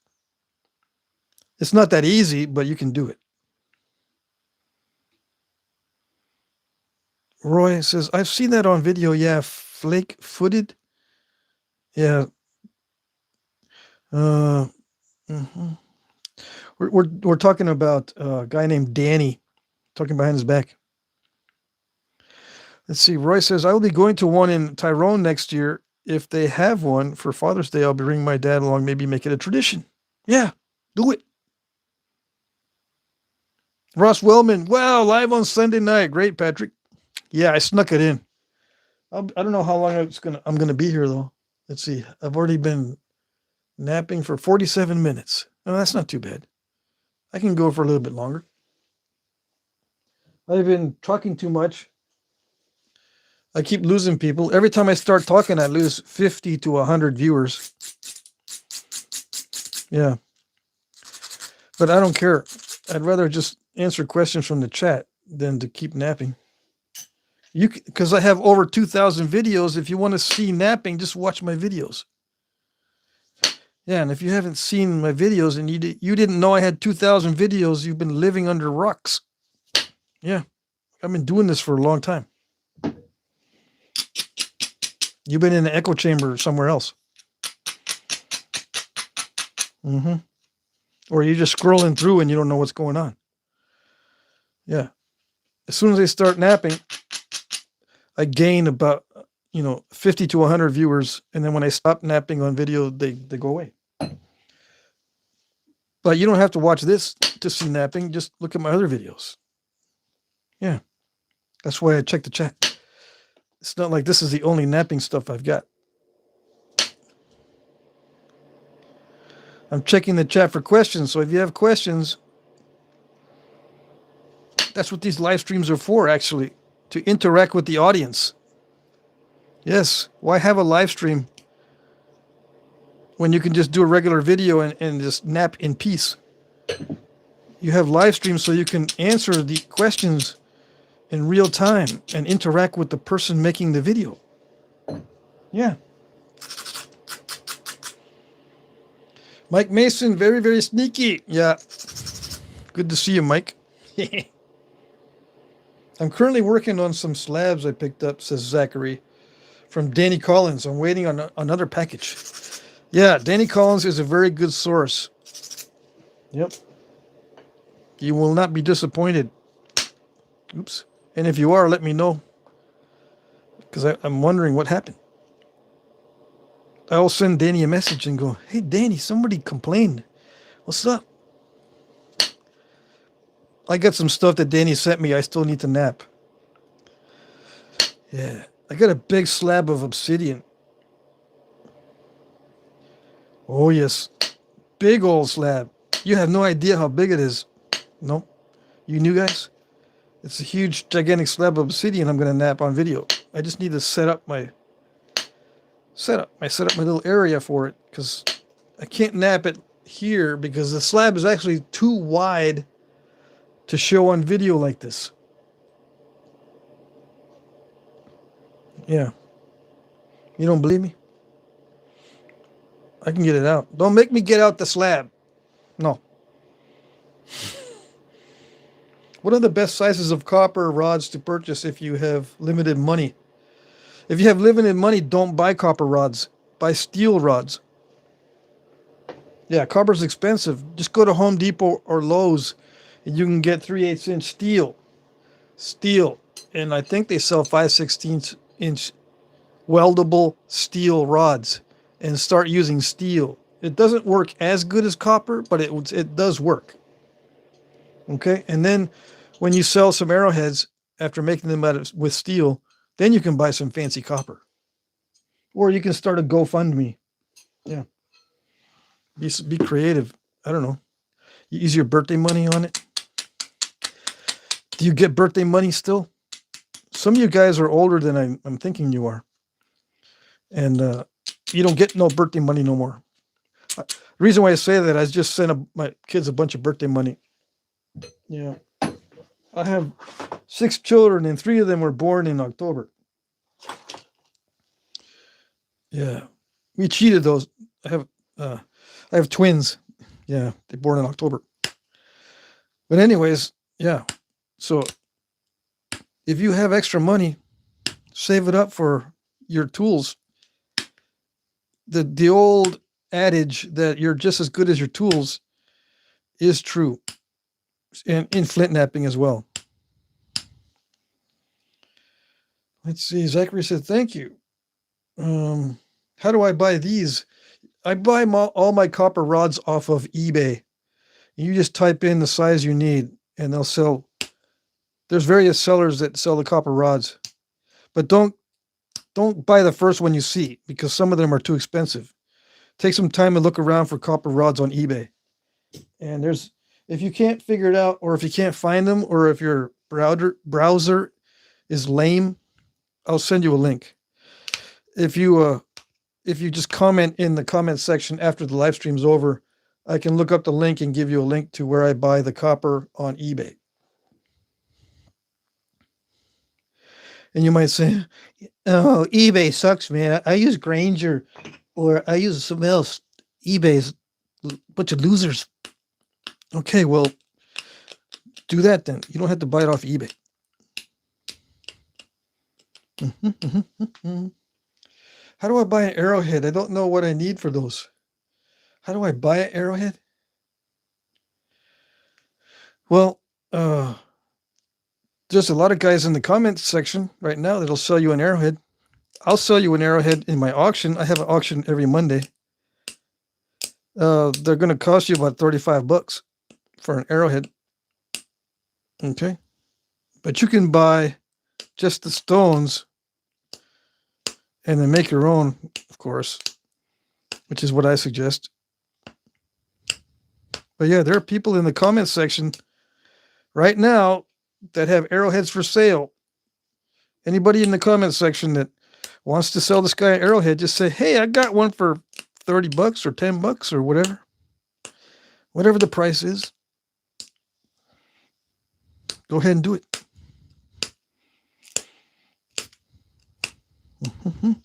It's not that easy, but you can do it. Roy says, I've seen that on video. Yeah, flake-footed. Yeah. We're talking about a guy named Danny, talking behind his back. Let's see. Roy says, I will be going to one in Tyrone next year. If they have one for Father's Day, I'll be bringing my dad along. Maybe make it a tradition. Yeah, do it. Ross Wellman, wow, live on Sunday night. Great, Patrick. Yeah, I snuck it in. I don't know how long I'm gonna be here though. Let's see. I've already been napping for 47 minutes. Oh, that's not too bad. I can go for a little bit longer. I've been talking too much. I keep losing people. Every time I start talking, I lose 50 to 100 viewers. Yeah. But I don't care. I'd rather just answer questions from the chat than to keep napping. Because I have over 2,000 videos. If you want to see napping, just watch my videos. Yeah, and if you haven't seen my videos and you didn't know I had 2,000 videos, you've been living under rocks. Yeah, I've been doing this for a long time. You've been in the echo chamber somewhere else. Or you're just scrolling through and you don't know what's going on. Yeah. As soon as I start napping, I gain about 50 to 100 viewers, and then when I stop napping on video, they go away. But you don't have to watch this to see napping. Just look at my other videos. Yeah. That's why I check the chat. It's not like this is the only napping stuff I've got. I'm checking the chat for questions, so if you have questions, that's what these live streams are for, actually, to interact with the audience. Yes, why have a live stream when you can just do a regular video and just nap in peace? You have live streams so you can answer the questions in real time and interact with the person making the video. Yeah. Mike Mason, very, very sneaky. Yeah. Good to see you, Mike. I'm currently working on some slabs I picked up, says Zachary, from Danny Collins. I'm waiting on another package. Yeah, Danny Collins is a very good source. Yep. You will not be disappointed. Oops. And if you are, let me know. Because I'm wondering what happened. I'll send Danny a message and go, hey, Danny, somebody complained. What's up? I got some stuff that Danny sent me. I still need to nap. Yeah. I got a big slab of obsidian. Oh, yes. Big old slab. You have no idea how big it is. Nope. You new guys? It's a huge, gigantic slab of obsidian I'm going to nap on video. I just need to set up my little area for it, because I can't nap it here because the slab is actually too wide to show on video like this. Yeah. You don't believe me? I can get it out. Don't make me get out the slab. No. What are the best sizes of copper rods to purchase if you have limited money? If you have limited money, don't buy copper rods. Buy steel rods. Yeah, copper's expensive. Just go to Home Depot or Lowe's and you can get 3/8 inch steel. Steel. And I think they sell 5/16 inch weldable steel rods and start using steel. It doesn't work as good as copper, but it does work. Okay, and then when you sell some arrowheads after making them with steel, then you can buy some fancy copper, or you can start a GoFundMe. Yeah, be creative. I don't know. You use your birthday money on it. Do you get birthday money still? Some of you guys are older than I'm thinking you are, and you don't get no birthday money no more. The reason why I say that, I just sent my kids a bunch of birthday money. Yeah. I have 6 children and 3 of them were born in October. Yeah. We cheated those. I have twins. Yeah, they're born in October. But anyways, yeah. So if you have extra money, save it up for your tools. The old adage that you're just as good as your tools is true. And in flint napping as well. Let's see. Zachary said, thank you. How do I buy these? I buy all my copper rods off of eBay. You just type in the size you need and they'll sell. There's various sellers that sell the copper rods, but don't buy the first one you see because some of them are too expensive. Take some time to look around for copper rods on eBay. And if you can't figure it out, or if you can't find them, or if your browser is lame, I'll send you a link. If you just comment in the comment section after the live stream's over, I can look up the link and give you a link to where I buy the copper on eBay. And you might say, oh, eBay sucks, man. I use Granger or I use something else. eBay's a bunch of losers. Okay, well, do that then. You don't have to buy it off eBay. How do I buy an arrowhead? I don't know what I need for those. How do I buy an arrowhead? Well, there's a lot of guys in the comments section right now that'll sell you an arrowhead. I'll sell you an arrowhead in my auction. I have an auction every Monday. They're going to cost you about $35 for an arrowhead. Okay. But you can buy just the stones and then make your own, of course, which is what I suggest. But yeah, there are people in the comments section right now that have arrowheads for sale. Anybody in the comment section that wants to sell this guy an arrowhead, just say, hey, I got one for $30 or $10 or whatever. Whatever the price is. Go ahead and do it.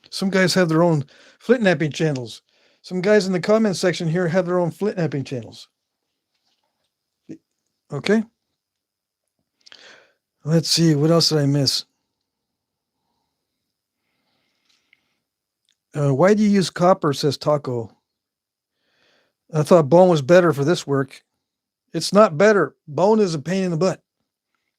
Some guys have their own flintnapping channels. Some guys in the comment section here have their own flintnapping channels. Okay. Let's see. What else did I miss? Why do you use copper, says Taco. I thought bone was better for this work. It's not better. Bone is a pain in the butt.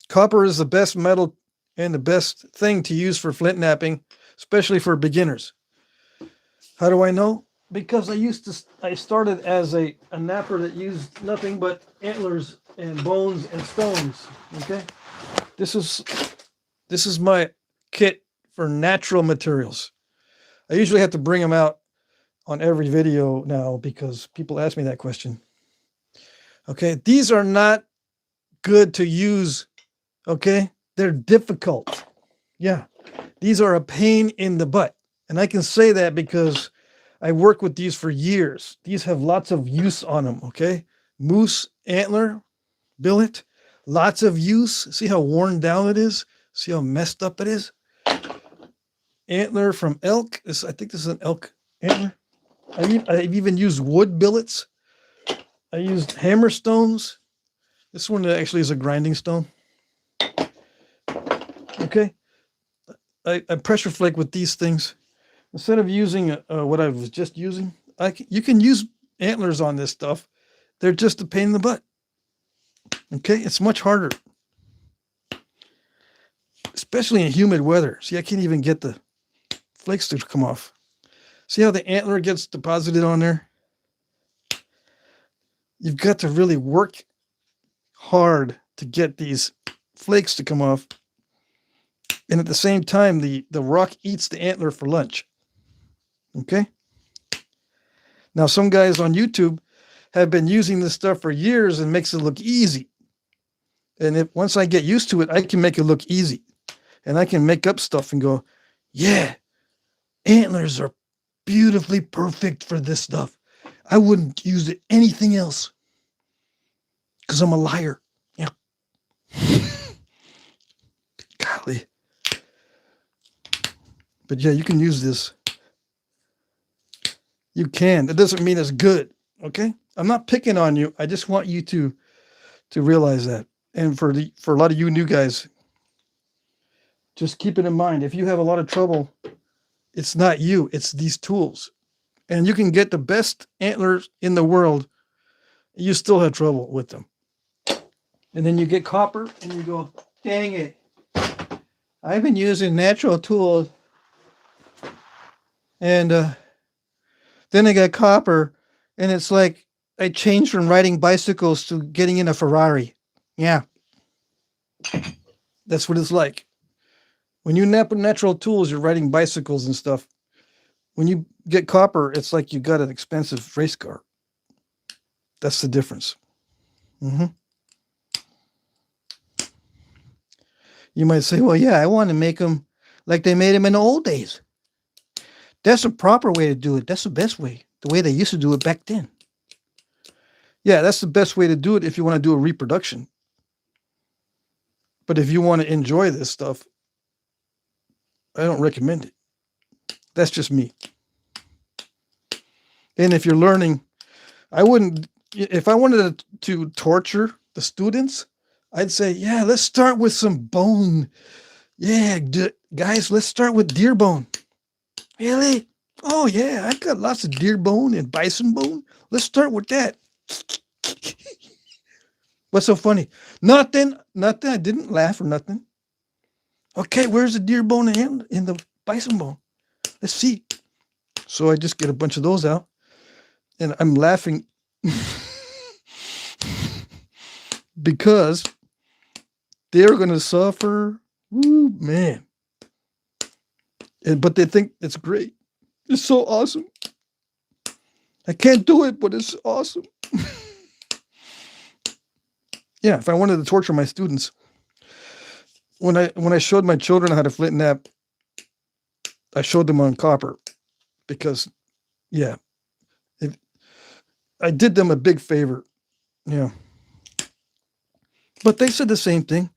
Copper is the best metal and the best thing to use for flint napping, especially for beginners. How do I know? Because I started as a napper that used nothing but antlers and bones and stones. Okay. This is my kit for natural materials. I usually have to bring them out on every video now because people ask me that question. Okay. These are not good to use. Okay. They're difficult. Yeah. These are a pain in the butt. And I can say that because I worked with these for years. These have lots of use on them. Okay. Moose antler billet, lots of use. See how worn down it is? See how messed up it is? antler from elk. I think this is an elk antler. I've even used wood billets. I used hammer stones. This one actually is a grinding stone. Okay. I pressure flake with these things. Instead of using what I was just using, you can use antlers on this stuff. They're just a pain in the butt. Okay, it's much harder. Especially in humid weather. See, I can't even get the flakes to come off. See how the antler gets deposited on there? You've got to really work hard to get these flakes to come off. And at the same time, the rock eats the antler for lunch. Okay? Now, some guys on YouTube have been using this stuff for years and makes it look easy. And once I get used to it, I can make it look easy. And I can make up stuff and go, yeah, antlers are beautifully perfect for this stuff. I wouldn't use it anything else. Because I'm a liar. Yeah. Golly. But yeah, you can use this. You can. That doesn't mean it's good. Okay? I'm not picking on you. I just want you to realize that. And for a lot of you new guys, just keep it in mind. If you have a lot of trouble, it's not you, it's these tools. And you can get the best antlers in the world, you still have trouble with them. And then you get copper and you go, dang it. I've been using natural tools. And then I got copper. And it's like I changed from riding bicycles to getting in a Ferrari. Yeah. That's what it's like. When you nap with natural tools, you're riding bicycles and stuff. When you get copper, it's like you got an expensive race car. That's the difference. Mm-hmm. You might say, Well, yeah, I want to make them like they made them in the old days. That's a proper way to do it. That's the best way. The way they used to do it back then. yeah, that's the best way to do it if you want to do a reproduction. But if you want to enjoy this stuff, I don't recommend it. That's just me. And if you're learning, if I wanted to torture the students, I'd say, yeah, let's start with some bone. Yeah, guys, let's start with deer bone. Really? Oh, yeah, I've got lots of deer bone and bison bone. Let's start with that. What's so funny? Nothing. I didn't laugh or nothing. Okay, where's the deer bone and the bison bone? Let's see. So I just get a bunch of those out. And I'm laughing because they're going to suffer. Ooh, man. But they think it's great. It's so awesome. I can't do it, but it's awesome. Yeah, if I wanted to torture my students, when I showed my children how to flint knap, I showed them on copper because, yeah, I did them a big favor. Yeah. But they said the same thing.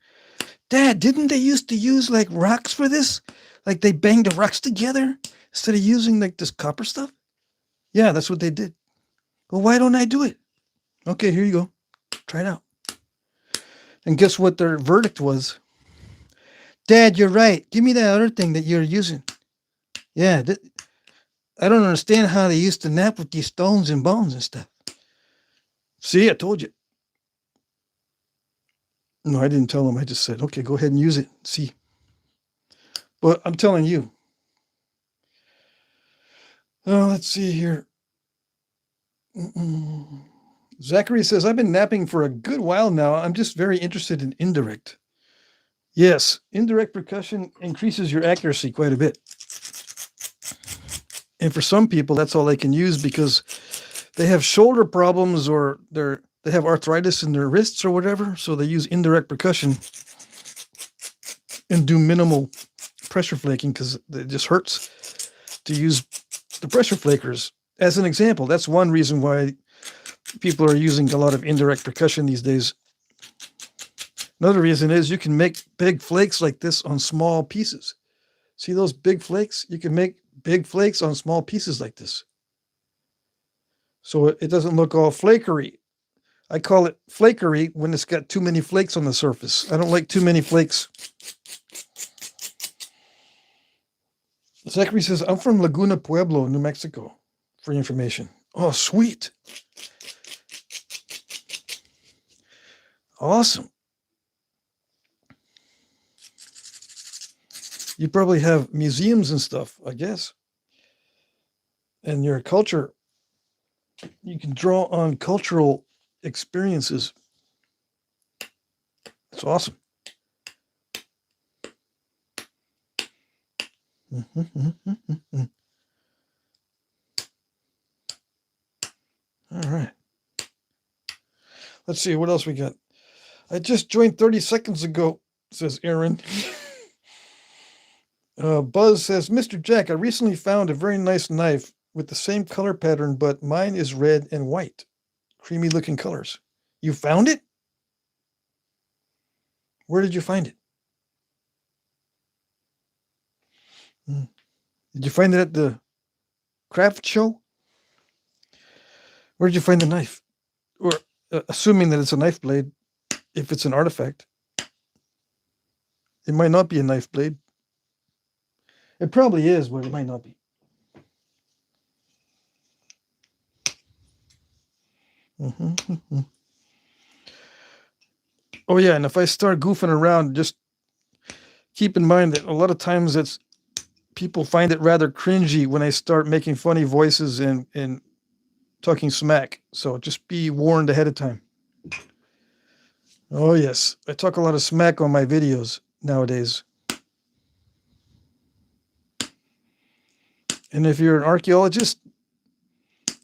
Dad, didn't they used to use like rocks for this? Like they banged the rocks together instead of using like this copper stuff? Yeah, that's what they did. Well, why don't I do it? Okay, here you go. Try it out. And guess what their verdict was? Dad, you're right. Give me that other thing that you're using. Yeah, I don't understand how they used to nap with these stones and bones and stuff. See, I told you. No, I didn't tell them. I just said, okay, go ahead and use it. See. But I'm telling you. Oh, let's see here. Zachary says, I've been napping for a good while now. I'm just very interested in indirect. Yes, indirect percussion increases your accuracy quite a bit. And for some people, that's all they can use because they have shoulder problems or they have arthritis in their wrists or whatever. So they use indirect percussion and do minimal pressure flaking because it just hurts to use the pressure flakers. As an example, that's one reason why people are using a lot of indirect percussion these days. Another reason is you can make big flakes like this on small pieces. See those big flakes? You can make big flakes on small pieces like this. So it doesn't look all flakery. I call it flakery when it's got too many flakes on the surface. I don't like too many flakes. Zachary says, I'm from Laguna Pueblo, New Mexico, for information. Oh, sweet. Awesome. You probably have museums and stuff, I guess. And your culture, you can draw on cultural experiences. It's awesome. All right. Let's see what else we got. I just joined 30 seconds ago, says Aaron. Buzz says, Mr. Jack, I recently found a very nice knife with the same color pattern, but mine is red and white. Creamy looking colors. You found it? Where did you find it? Did you find it at the craft show? Where did you find the knife? Or assuming that it's a knife blade, if it's an artifact. It might not be a knife blade. It probably is, but it might not be. Oh yeah, and if I start goofing around, just keep in mind that a lot of times it's people find it rather cringy when I start making funny voices and talking smack. So just be warned ahead of time. Oh yes, I talk a lot of smack on my videos nowadays. And if you're an archaeologist,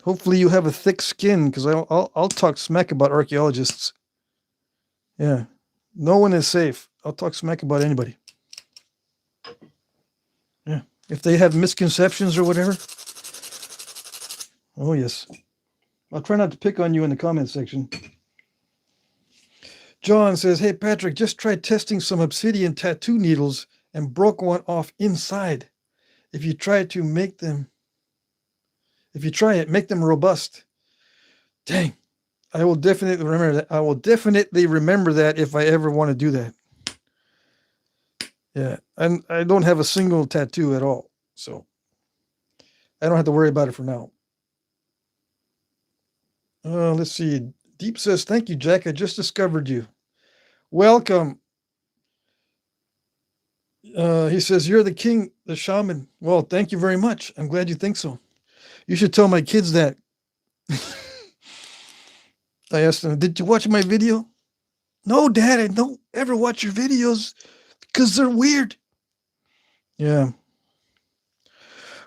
hopefully you have a thick skin, because I'll talk smack about archaeologists. Yeah, no one is safe. I'll talk smack about anybody. Yeah, if they have misconceptions or whatever. Oh yes, I'll try not to pick on you in the comment section. John says, hey Patrick, just tried testing some obsidian tattoo needles and broke one off inside. If you try it, make them robust. Dang, I will definitely remember that. I will definitely remember that if I ever want to do that. Yeah, and I don't have a single tattoo at all, so I don't have to worry about it for now. Let's see. Deep says, thank you, Jack. I just discovered you. Welcome. He says, you're the king, the shaman. Well, thank you very much. I'm glad you think so. You should tell my kids that. I asked them, did you watch my video? No, Dad, I don't ever watch your videos because they're weird. Yeah.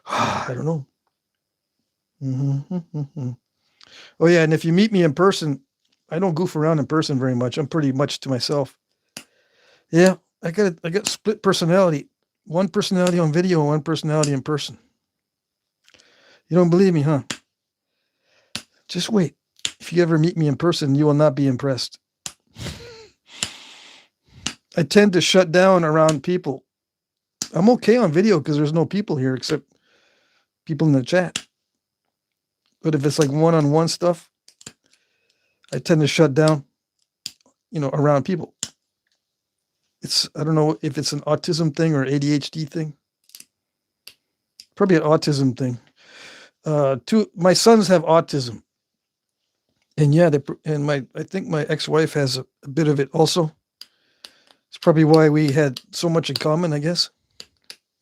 I don't know. Oh, yeah, and if you meet me in person, I don't goof around in person very much. I'm pretty much to myself. Yeah, I got split personality. One personality on video and one personality in person. You don't believe me, huh? Just wait. If you ever meet me in person, you will not be impressed. I tend to shut down around people. I'm okay on video because there's no people here except people in the chat. But if it's like one-on-one stuff, I tend to shut down, around people. I don't know if it's an autism thing or ADHD thing. Probably an autism thing. My sons have autism. And yeah, I think my ex-wife has a bit of it also. It's probably why we had so much in common, I guess.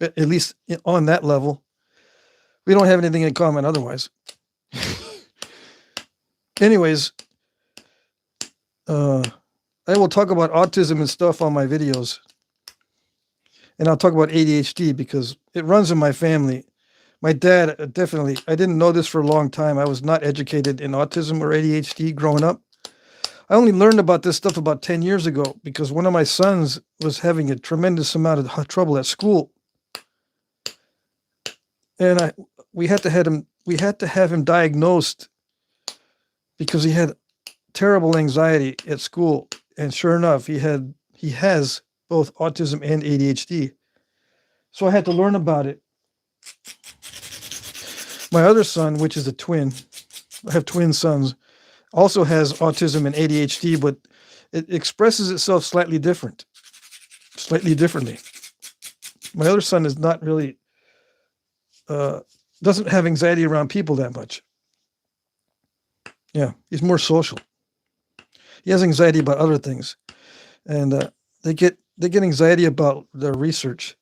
At least on that level. We don't have anything in common otherwise. Anyways, I will talk about autism and stuff on my videos. And I'll talk about ADHD because it runs in my family. My dad, definitely, I didn't know this for a long time. I was not educated in autism or ADHD growing up. I only learned about this stuff about 10 years ago because one of my sons was having a tremendous amount of trouble at school. And we had to have him diagnosed because he had terrible anxiety at school. And sure enough, he has both autism and ADHD. So I had to learn about it. My other son, which is a twin, I have twin sons, also has autism and ADHD, but it expresses itself slightly differently. My other son is not really, doesn't have anxiety around people that much. Yeah, he's more social. He has anxiety about other things, and they get anxiety about their research.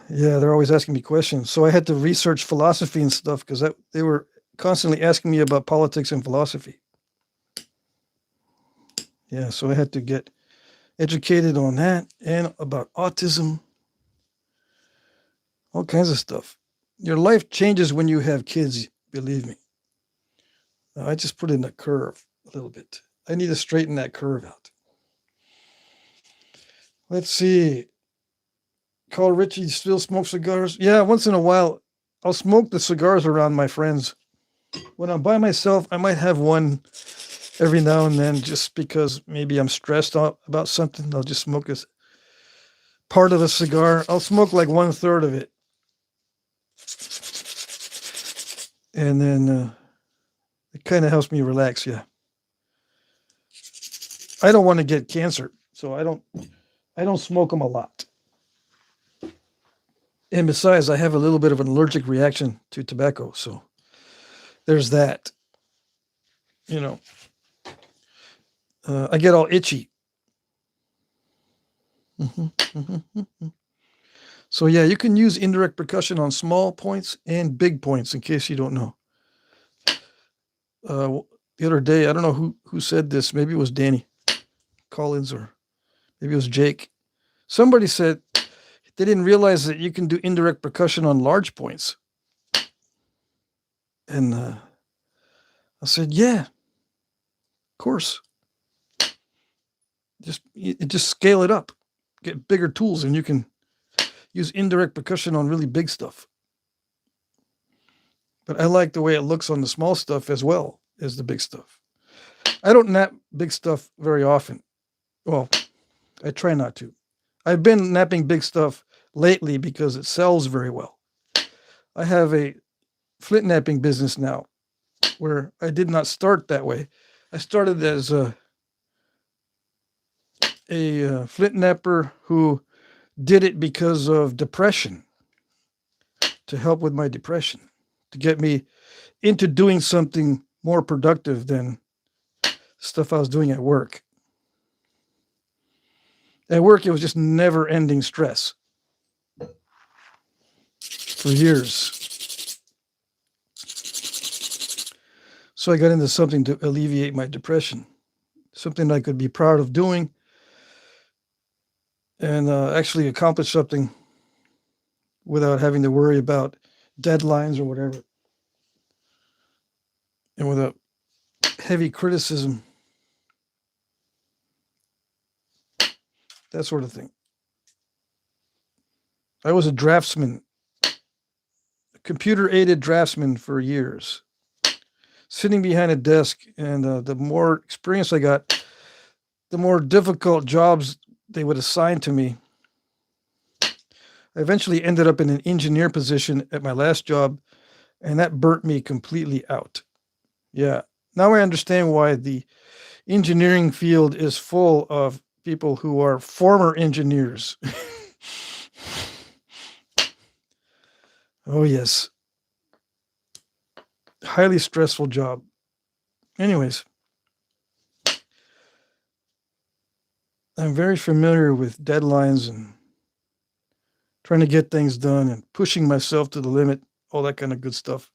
Yeah, they're always asking me questions. So I had to research philosophy and stuff because they were constantly asking me about politics and philosophy. Yeah, so I had to get educated on that and about autism, all kinds of stuff. Your life changes when you have kids, believe me. I just put in a curve a little bit. I need to straighten that curve out. Let's see. Call Richie still smoke cigars? Yeah, once in a while, I'll smoke the cigars around my friends. When I'm by myself, I might have one every now and then just because maybe I'm stressed out about something. I'll just smoke a part of a cigar. I'll smoke like 1/3 of it. And then it kind of helps me relax, yeah. I don't want to get cancer, so I don't smoke them a lot. And besides, I have a little bit of an allergic reaction to tobacco, so there's that. You know, I get all itchy. So yeah, you can use indirect percussion on small points and big points, in case you don't know. The other day, I don't know who said this. Maybe it was Danny Collins, or maybe it was Jake. Somebody said they didn't realize that you can do indirect percussion on large points. And I said, yeah, of course. Just scale it up, get bigger tools, and you can use indirect percussion on really big stuff. But I like the way it looks on the small stuff as well as the big stuff. I don't knap big stuff very often. Well, I try not to. I've been napping big stuff lately because it sells very well. I have a flint napping business now where I did not start that way. I started as a flint napper who did it because of depression, to help with my depression, to get me into doing something more productive than stuff I was doing at work. At work, it was just never-ending stress for years. So I got into something to alleviate my depression, something I could be proud of doing, and actually accomplish something without having to worry about deadlines or whatever, and without heavy criticism, that sort of thing. I was a draftsman, a computer-aided draftsman for years, sitting behind a desk, and the more experience I got, the more difficult jobs they would assign to me. I eventually ended up in an engineer position at my last job, and that burnt me completely out. Yeah. Now I understand why the engineering field is full of people who are former engineers. Oh, yes. Highly stressful job. Anyways, I'm very familiar with deadlines and trying to get things done and pushing myself to the limit, all that kind of good stuff.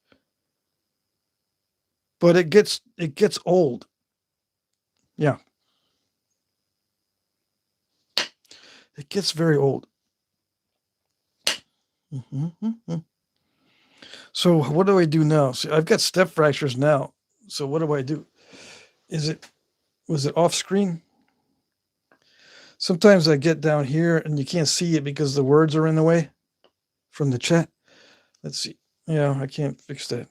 But it gets old. Yeah. It gets very old. So what do I do now? See, I've got step fractures now. So what do I do? Was it off screen? Sometimes I get down here and you can't see it because the words are in the way from the chat. Let's see. Yeah, I can't fix that.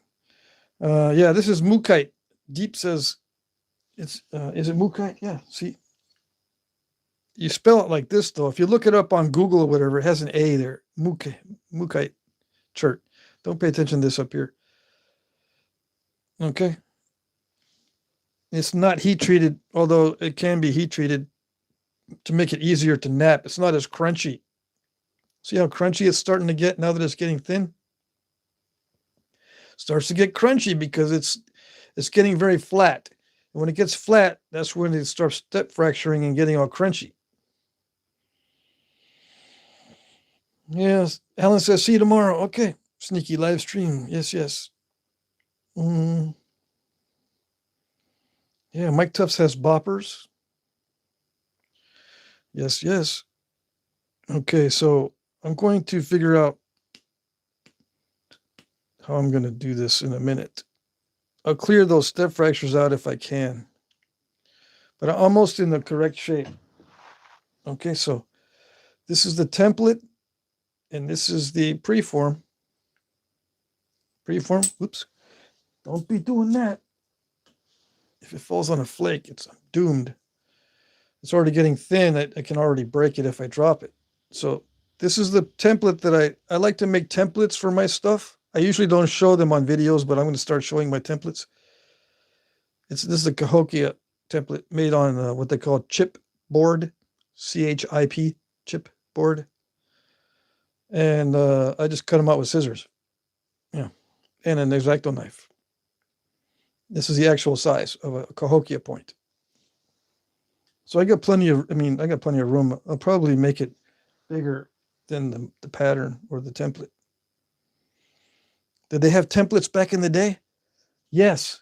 Yeah, this is Mookaite. Deep says it's is it Mookaite? Yeah, see. You spell it like this, though. If you look it up on Google or whatever, it has an A there. Mookaite chert. Don't pay attention to this up here. Okay. It's not heat treated, although it can be heat treated to make it easier to knap. It's not as crunchy. See how crunchy it's starting to get now that it's getting thin? Starts to get crunchy because it's getting very flat. And when it gets flat, that's when it starts step fracturing and getting all crunchy. Yes, Alan says, see you tomorrow. Okay, sneaky live stream. Yes, yes. Yeah, Mike Tufts has boppers. Yes, yes. Okay, so I'm going to figure out how I'm going to do this in a minute. I'll clear those step fractures out if I can. But I'm almost in the correct shape. Okay, so this is the template, and this is the preform. Preform, oops. Don't be doing that. If it falls on a flake, it's doomed. It's already getting thin. I can already break it if I drop it. So this is the template that I like to make templates for my stuff. I usually don't show them on videos, but I'm going to start showing my templates. This is a cahokia template made on what they call chip board, CHIP, chip board. And I just cut them out with scissors. Yeah. And an X-Acto knife. This is the actual size of a cahokia point. So I got plenty of room. I'll probably make it bigger than the pattern or the template. Did they have templates back in the day? Yes.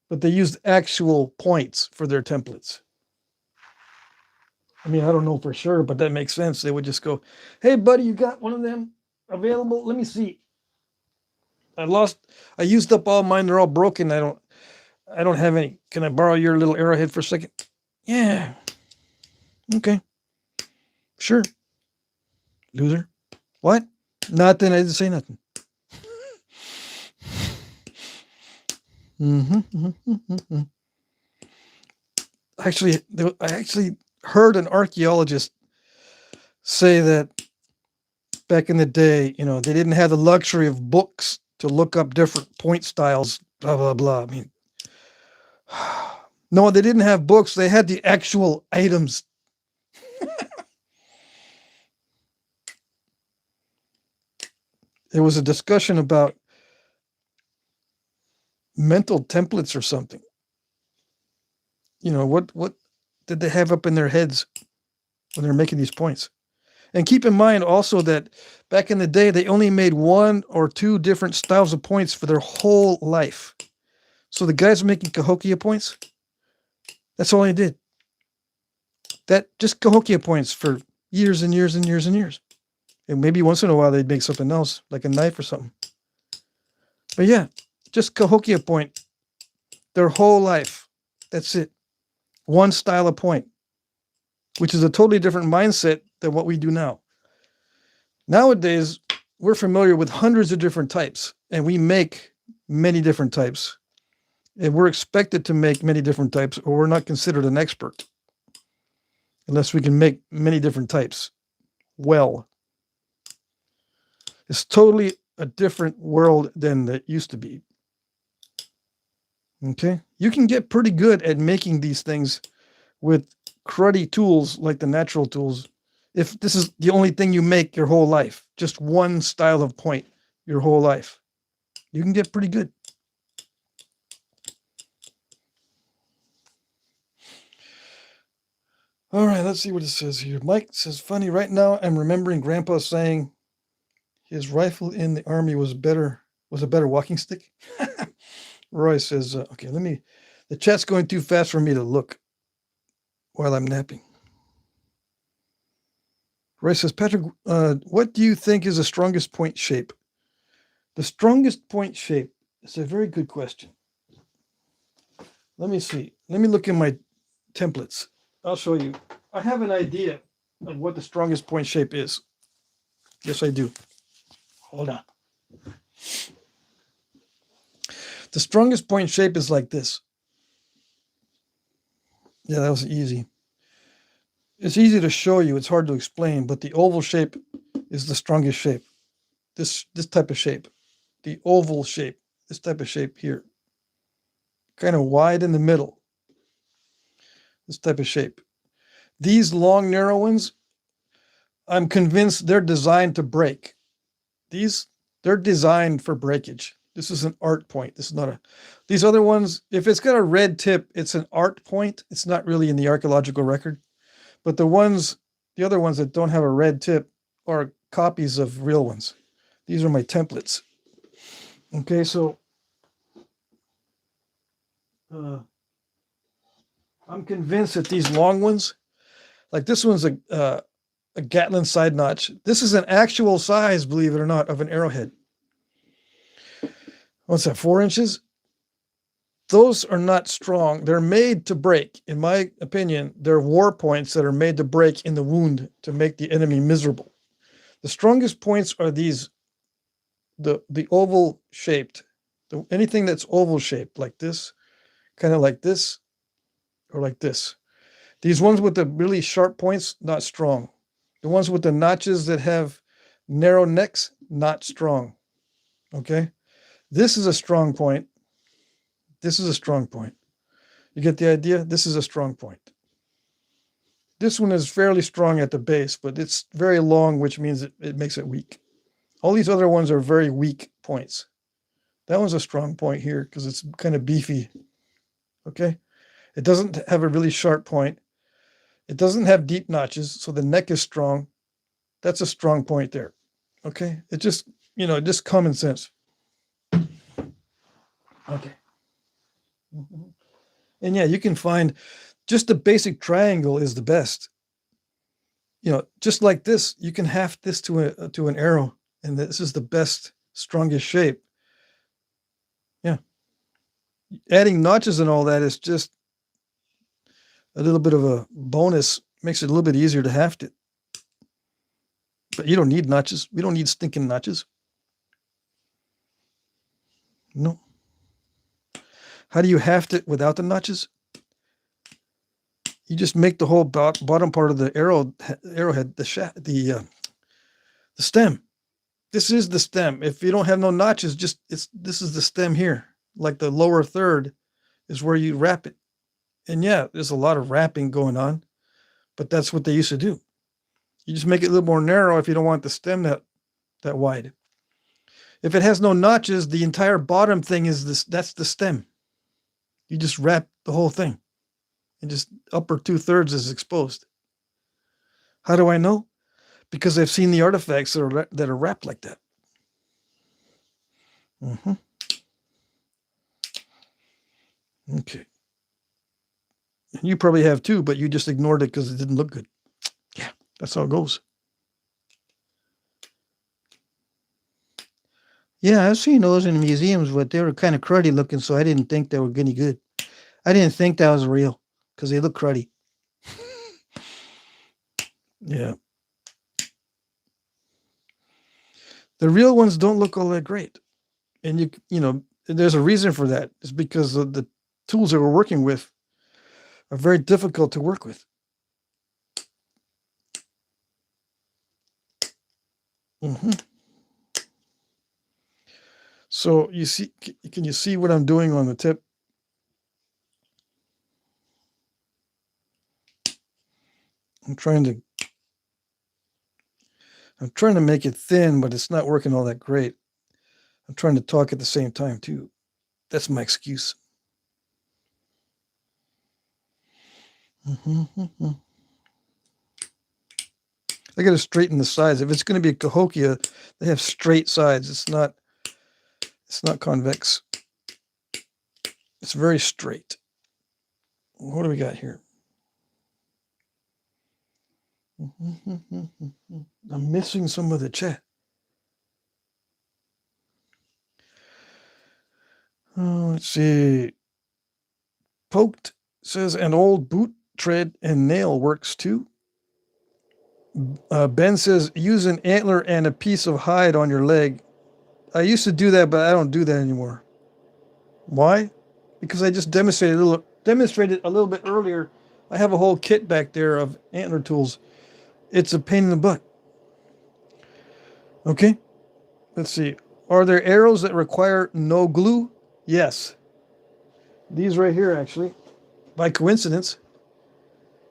But they used actual points for their templates. I mean, I don't know for sure, but that makes sense. They would just go, hey, buddy, you got one of them available? Let me see. I used up all mine. They're all broken. I don't have any. Can I borrow your little arrowhead for a second? Yeah. Okay. Sure. Loser. What? Nothing. I didn't say nothing. Actually, I actually heard an archaeologist say that back in the day, they didn't have the luxury of books to look up different point styles, blah, blah, blah. I mean, no, they didn't have books. They had the actual items. There was a discussion about mental templates or something. What did they have up in their heads when they're making these points? And keep in mind also that back in the day, they only made 1 or 2 different styles of points for their whole life. So the guys making cahokia points, that's all they did. That just cahokia points for years and years and years and years. And maybe once in a while they'd make something else, like a knife or something. But yeah, just cahokia point their whole life. That's it. 1 style of point, which is a totally different mindset than what we do now. Nowadays, we're familiar with hundreds of different types, and we make many different types. And we're expected to make many different types, or we're not considered an expert unless we can make many different types well. It's totally a different world than it used to be. Okay? You can get pretty good at making these things with cruddy tools like the natural tools. If this is the only thing you make your whole life, just 1 style of point your whole life, you can get pretty good. All right, let's see what it says here. Mike says, funny, right now I'm remembering Grandpa saying his rifle in the army was a better walking stick. Roy says, okay, the chat's going too fast for me to look while I'm napping. Roy says, Patrick, what do you think is the strongest point shape? The strongest point shape is a very good question. Let me see. Let me look in my templates. I'll show you. I have an idea of what the strongest point shape is. Yes, I do. Hold on. The strongest point shape is like this. Yeah, that was easy. It's easy to show you, it's hard to explain, but the oval shape is the strongest shape. This type of shape, the oval shape, this type of shape here, kind of wide in the middle, this type of shape. These long, narrow ones, I'm convinced they're designed to break. They're designed for breakage. This is an art point. This is not a, these other ones, if it's got a red tip, it's an art point. It's not really in the archaeological record. But the other ones that don't have a red tip are copies of real ones. These are my templates. Okay, so I'm convinced that these long ones, like this one's a Gatlin side notch. This is an actual size, believe it or not, of an arrowhead. What's that, 4 inches? Those are not strong. They're made to break. In my opinion, they're war points that are made to break in the wound to make the enemy miserable. The strongest points are these, the oval shaped, anything that's oval shaped, like this, kind of like this, or like this. These ones with the really sharp points, not strong. The ones with the notches that have narrow necks, not strong. Okay? This is a strong point. This is a strong point. You get the idea? This is a strong point. This one is fairly strong at the base, but it's very long, which means it makes it weak. All these other ones are very weak points. That one's a strong point here because it's kind of beefy. Okay? It doesn't have a really sharp point. It doesn't have deep notches, so the neck is strong. That's a strong point there. Okay? It just, just common sense. Okay. And yeah, you can find just the basic triangle is the best. Just like this, you can haft this to an arrow, and this is the best, strongest shape. Yeah. Adding notches and all that is just a little bit of a bonus, makes it a little bit easier to haft it. But you don't need notches. We don't need stinking notches. No. How do you haft it without the notches? You just make the whole bottom part of the arrowhead, the stem. This is the stem. If you don't have no notches, this is the stem here. Like the lower third is where you wrap it. And yeah, there's a lot of wrapping going on, but that's what they used to do. You just make it a little more narrow if you don't want the stem that wide. If it has no notches, the entire bottom thing is this. That's the stem. You just wrap the whole thing, and just upper 2/3 is exposed. How do I know? Because I've seen the artifacts that are wrapped like that. Okay. You probably have too, but you just ignored it because it didn't look good. Yeah, that's how it goes. Yeah, I've seen those in museums, but they were kind of cruddy looking, so I didn't think they were any good. I didn't think that was real because they look cruddy. Yeah. The real ones don't look all that great. And there's a reason for that. It's because the tools that we're working with are very difficult to work with. So you see, can you see what I'm doing on the tip? I'm trying to make it thin, but it's not working all that great. I'm trying to talk at the same time too. That's my excuse. I got to straighten the sides. If it's going to be a cahokia, they have straight sides. It's not convex. It's very straight. What do we got here? I'm missing some of the chat. Let's see. Poked says an old boot tread and nail works too. Ben says use an antler and a piece of hide on your leg. I used to do that, but I don't do that anymore. Why? Because I just demonstrated a little bit earlier I have a whole kit back there of antler tools. It's a pain in the butt. Okay, let's see. Are there arrows that require no glue? Yes. These right here, actually, by coincidence.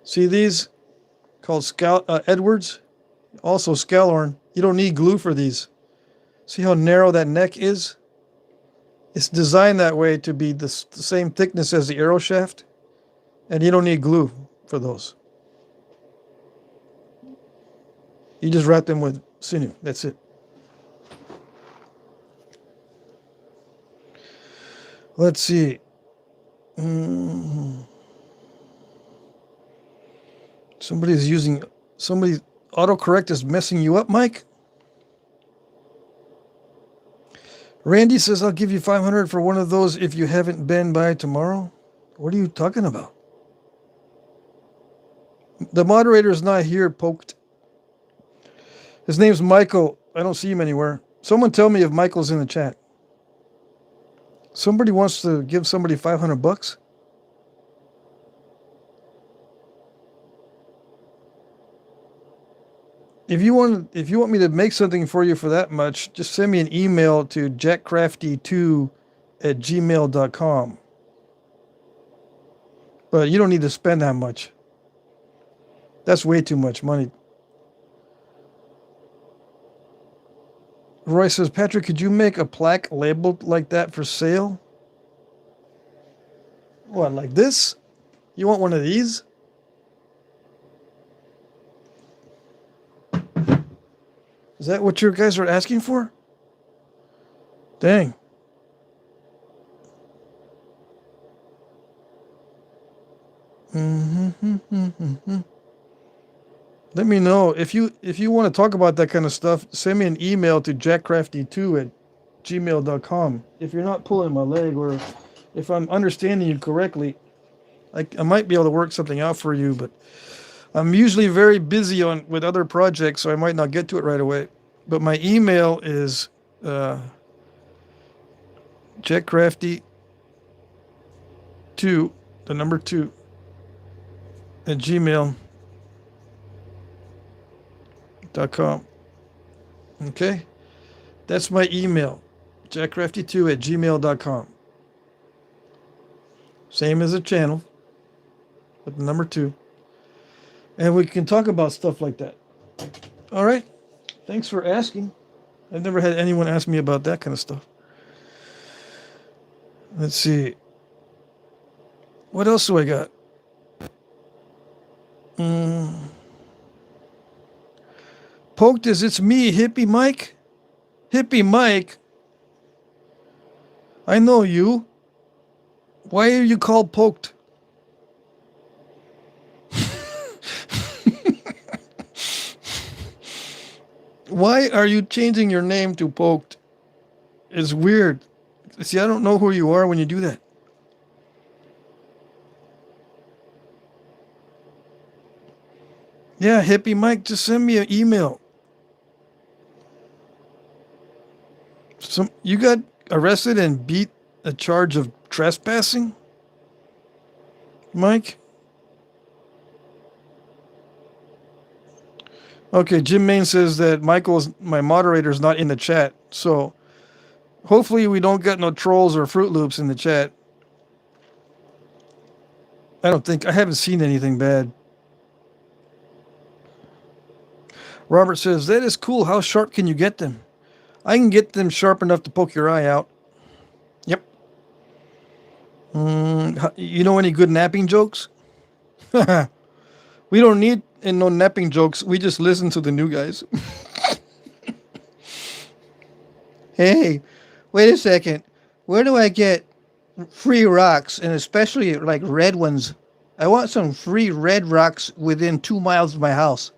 See these? Called Edwards. Also Scalhorn. You don't need glue for these. See how narrow that neck is? It's designed that way to be the same thickness as the arrow shaft. And you don't need glue for those. You just wrap them with sinew. That's it. Let's see. Somebody autocorrect is messing you up, Mike. Randy says, I'll give you 500 for one of those if you haven't been by tomorrow. What are you talking about? The moderator is not here, Poked. His name's Michael. I don't see him anywhere. Someone tell me if Michael's in the chat. Somebody wants to give somebody $500? If you want me to make something for you for that much, just send me an email to jackcrafty2@gmail.com. But you don't need to spend that much. That's way too much money. Roy says, Patrick, could you make a plaque labeled like that for sale? What, like this? You want one of these? Is that what you guys are asking for? Dang. Let me know if you want to talk about that kind of stuff. Send me an email to jackcrafty2@gmail.com. If you're not pulling my leg, or if I'm understanding you correctly, I might be able to work something out for you. But I'm usually very busy with other projects, so I might not get to it right away. But my email is jackcrafty2, the number 2, at gmail.com. Okay? That's my email, jackcrafty2@gmail.com. Same as the channel, with the number 2. And we can talk about stuff like that. All right? Thanks for asking. I've never had anyone ask me about that kind of stuff. Let's see. What else do I got? Poked is, it's me, Hippie Mike. Hippie Mike. I know you. Why are you called Poked? Why are you changing your name to Poked? It's weird. See, I don't know who you are when you do that. Yeah, Hippie Mike, just send me an email. You got arrested and beat a charge of trespassing? Mike? Okay, Jim Main says that my moderator, is not in the chat. So hopefully we don't get no trolls or Fruit Loops in the chat. I haven't seen anything bad. Robert says, that is cool. How sharp can you get them? I can get them sharp enough to poke your eye out. Yep. You know any good napping jokes? We don't need no napping jokes. We just listen to the new guys. Hey, wait a second. Where do I get free rocks, and especially like red ones? I want some free red rocks within 2 miles of my house.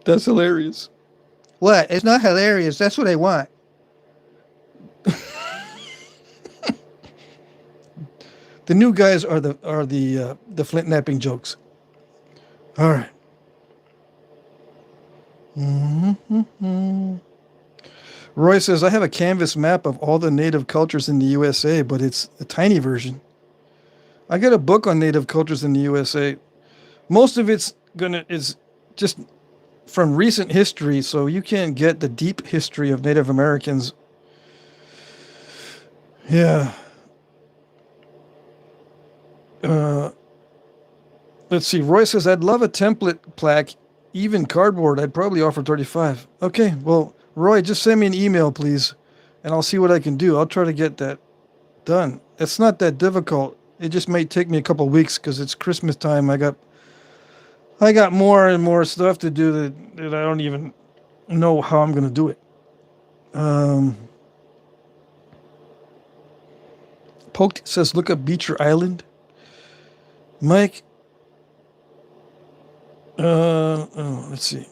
That's hilarious. What? It's not hilarious. That's what I want. The new guys are the Flintnapping jokes. All right. Roy says, I have a canvas map of all the native cultures in the USA, but it's a tiny version. I got a book on native cultures in the USA. Most of it's is just from recent history, so you can't get the deep history of Native Americans. Yeah. Let's see. Roy says, I'd love a template plaque, even cardboard. I'd probably offer 35. Okay, well, Roy, just send me an email, please, and I'll see what I can do. I'll try to get that done. It's not that difficult. It just might take me a couple weeks because it's Christmas time. I got more and more stuff to do that I don't even know how I'm going to do it. Poked says, look up Beecher Island. Mike, let's see.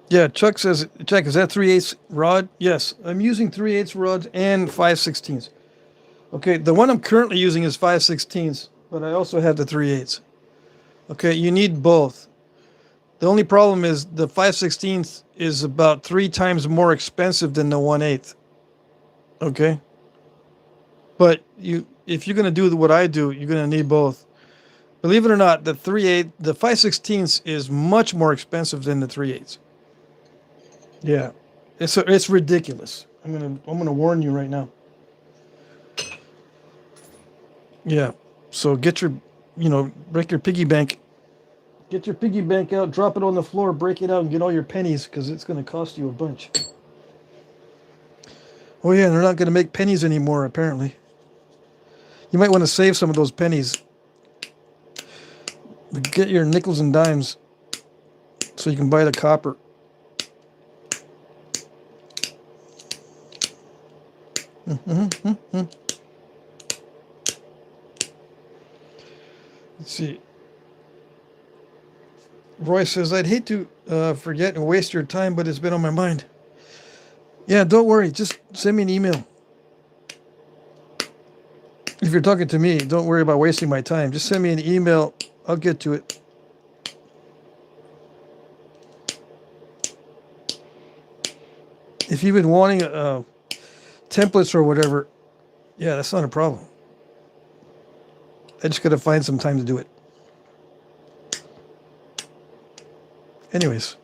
Yeah, Chuck says, Chuck, is that 3/8 rod? Yes, I'm using 3/8 rods and 5/16. Okay, the one I'm currently using is 5/16, but I also have the 3/8. Okay, you need both. The only problem is the 5/16 is about 3 times more expensive than the 1/8. Okay, but if you're gonna do what I do, you're gonna need both. Believe it or not, the 5/16 is much more expensive than the 3/8. Yeah, it's ridiculous. I'm gonna warn you right now. Yeah, so break your piggy bank. Get your piggy bank out, drop it on the floor, break it out, and get all your pennies because it's going to cost you a bunch. Oh yeah, they're not going to make pennies anymore, apparently. You might want to save some of those pennies. Get your nickels and dimes so you can buy the copper. Let's see. Roy says, I'd hate to forget and waste your time, but it's been on my mind. Yeah, don't worry. Just send me an email. If you're talking to me, don't worry about wasting my time. Just send me an email. I'll get to it. If you've been wanting templates or whatever, yeah, that's not a problem. I just got to find some time to do it. Anyways.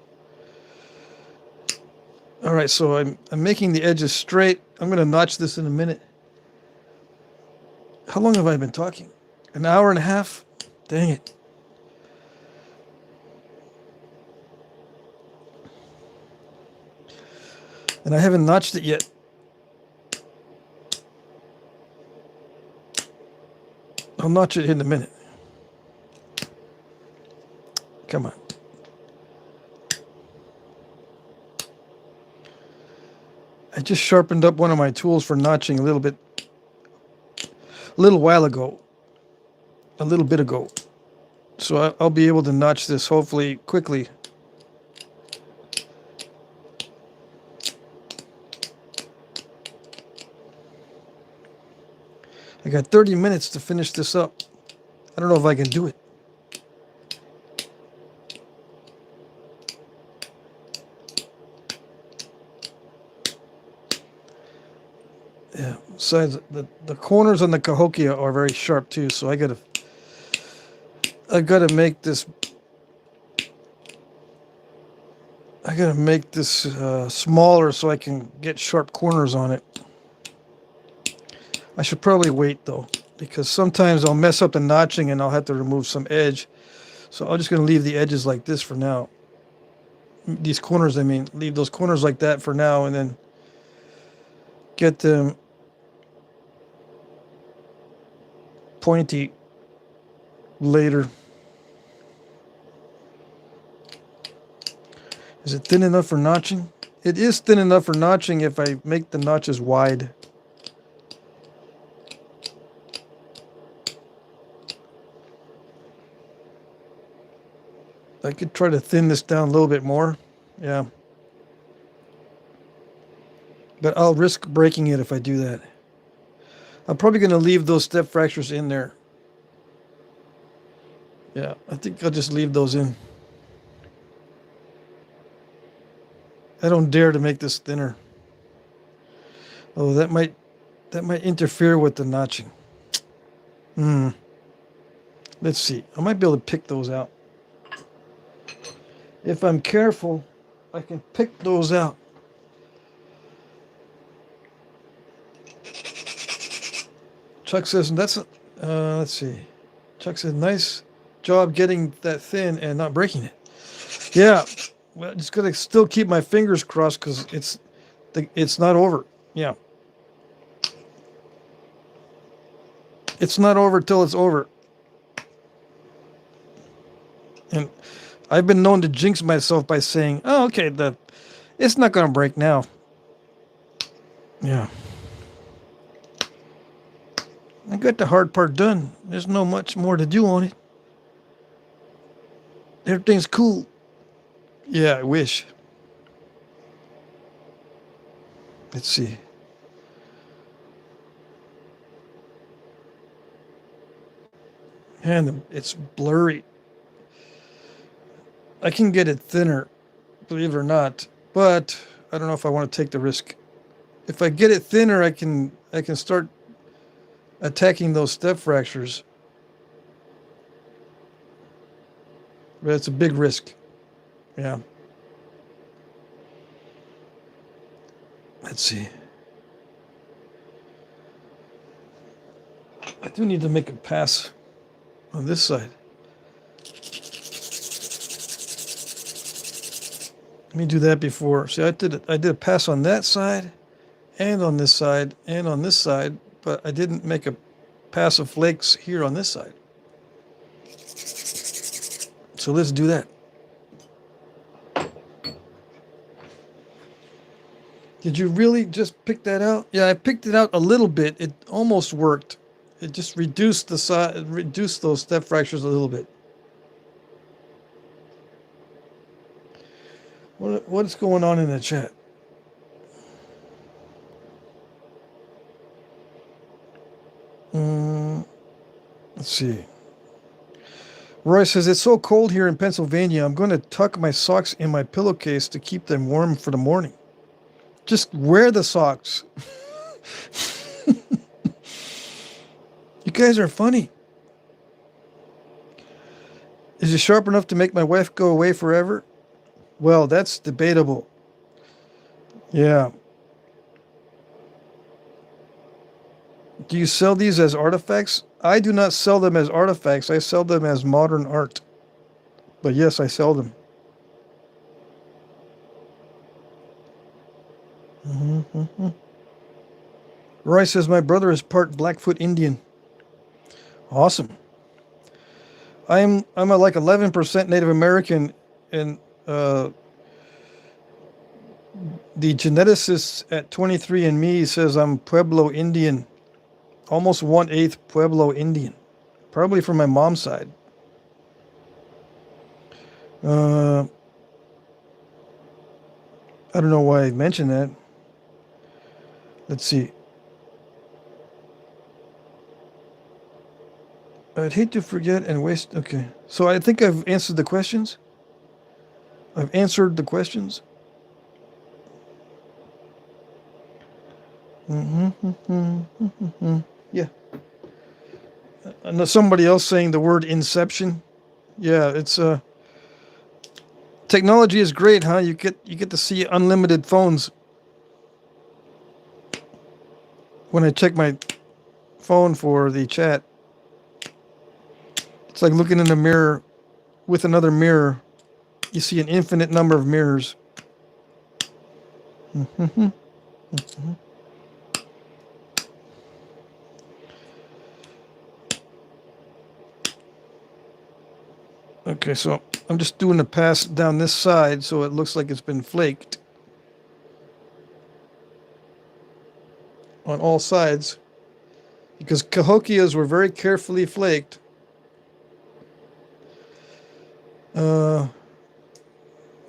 All right, so I'm making the edges straight. I'm going to notch this in a minute. How long have I been talking? An hour and a half? Dang it. And I haven't notched it yet. I'll notch it in a minute. Come on. I just sharpened up one of my tools for notching a little bit ago. So I'll be able to notch this hopefully quickly. I got 30 minutes to finish this up. I don't know if I can do it. Yeah, besides the corners on the cahokia are very sharp too, so I gotta make this smaller so I can get sharp corners on it. I should probably wait though, because sometimes I'll mess up the notching and I'll have to remove some edge. So I'm just gonna leave the edges like this for now. These corners, I mean, leave those corners like that for now, and then get them pointy later. Is it thin enough for notching? It is thin enough for notching if I make the notches wide. I could try to thin this down a little bit more. Yeah. But I'll risk breaking it if I do that. I'm probably going to leave those step fractures in there. Yeah, I think I'll just leave those in. I don't dare to make this thinner. Oh, that might That might interfere with the notching. Let's see. I might be able to pick those out. If I'm careful, I can pick those out. Chuck says, let's see. Chuck said, nice job getting that thin and not breaking it. Yeah, well, just gotta still keep my fingers crossed because it's not over. Yeah. It's not over till it's over. And I've been known to jinx myself by saying, oh, okay, it's not going to break now. Yeah. I got the hard part done. There's no much more to do on it. Everything's cool. Yeah, I wish. Let's see. And it's blurry. I can get it thinner, believe it or not, but I don't know if I want to take the risk. If I get it thinner, I can start attacking those step fractures. But it's a big risk. Yeah. Let's see. I do need to make a pass on this side. Let me do that before. See, I did a pass on that side, and on this side, and on this side, but I didn't make a pass of flakes here on this side. So let's do that. Did you really just pick that out? Yeah, I picked it out a little bit. It almost worked. It just reduced the size, reduced those step fractures a little bit. What's going on in the chat? Let's see. Roy says, it's so cold here in Pennsylvania, I'm going to tuck my socks in my pillowcase to keep them warm for the morning. Just wear the socks. You guys are funny. Is it sharp enough to make my wife go away forever? Well, that's debatable. Yeah. Do you sell these as artifacts? I do not sell them as artifacts. I sell them as modern art. But yes, I sell them. Roy says, my brother is part Blackfoot Indian. Awesome. I'm like 11% Native American, and the geneticist at 23andMe says I'm Pueblo Indian. Almost 1/8 Pueblo Indian. Probably from my mom's side. I don't know why I mentioned that. Let's see. I'd hate to forget and waste. Okay. So I think I've answered the questions. I've answered the questions. Yeah. I know somebody else saying the word inception. Yeah, it's technology is great, huh? You get to see unlimited phones. When I check my phone for the chat, it's like looking in a mirror with another mirror. You see an infinite number of mirrors. Okay, so I'm just doing a pass down this side so it looks like it's been flaked on all sides, because cahokias were very carefully flaked.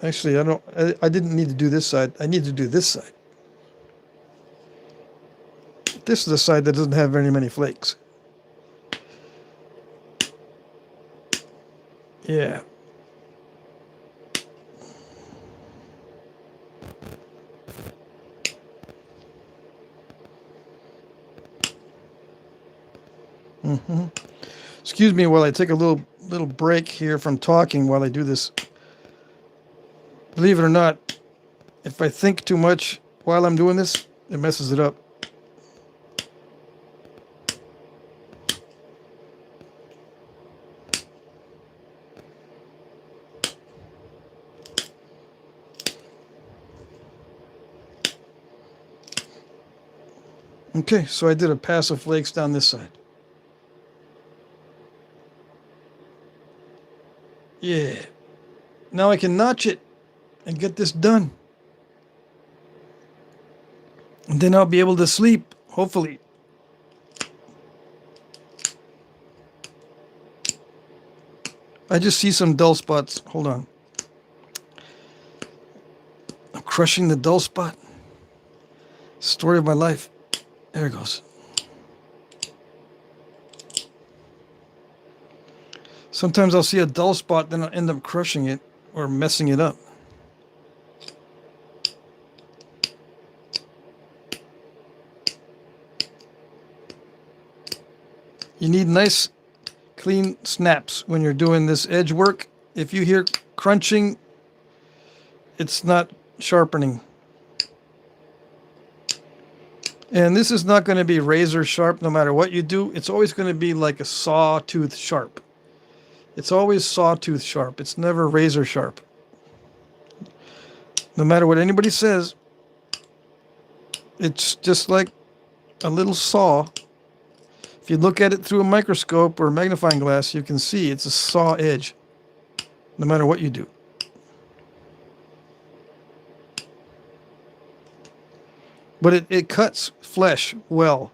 Actually, I didn't need to do this side. I need to do this side. This is the side that doesn't have very many flakes. Yeah. Excuse me while I take a little break here from talking while I do this. Believe it or not, if I think too much while I'm doing this, it messes it up. Okay, so I did a pass of flakes down this side. Yeah. Now I can notch it and get this done. And then I'll be able to sleep, hopefully. I just see some dull spots. Hold on. I'm crushing the dull spot. Story of my life. There it goes. Sometimes I'll see a dull spot, then I'll end up crushing it or messing it up. You need nice, clean snaps when you're doing this edge work. If you hear crunching, it's not sharpening. And this is not going to be razor sharp no matter what you do. It's always going to be like a sawtooth sharp. It's always sawtooth sharp. It's never razor sharp. No matter what anybody says, it's just like a little saw. If you look at it through a microscope or a magnifying glass, you can see it's a saw edge, no matter what you do. But it cuts flesh well.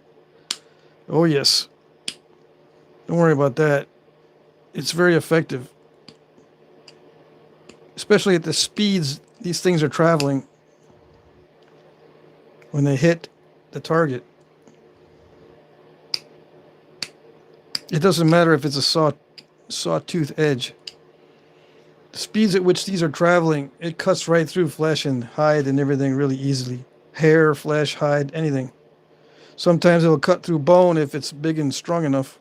Oh yes. Don't worry about that. It's very effective. Especially at the speeds these things are traveling when they hit the target. It doesn't matter if it's a sawtooth edge. The speeds at which these are traveling, it cuts right through flesh and hide and everything really easily. Hair, flesh, hide, anything. Sometimes it'll cut through bone if it's big and strong enough.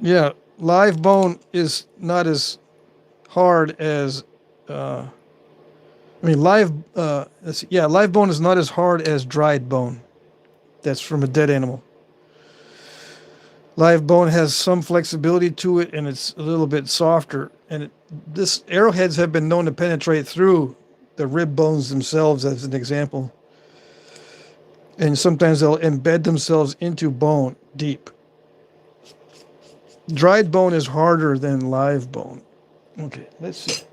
Yeah, live bone is not as hard as live bone is not as hard as dried bone. That's from a dead animal. Live bone has some flexibility to it, and it's a little bit softer. And this arrowheads have been known to penetrate through the rib bones themselves, as an example. And sometimes they'll embed themselves into bone deep. Dried bone is harder than live bone. Okay, let's see.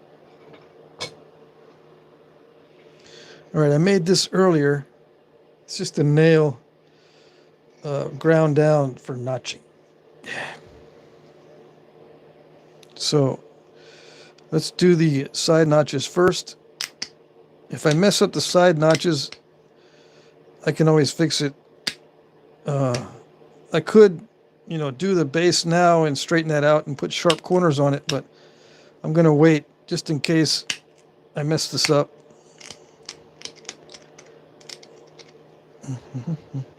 All right, I made this earlier. It's just a nail ground down for notching. So let's do the side notches first. If I mess up the side notches, I can always fix it. I could, do the base now and straighten that out and put sharp corners on it, but I'm going to wait just in case I mess this up.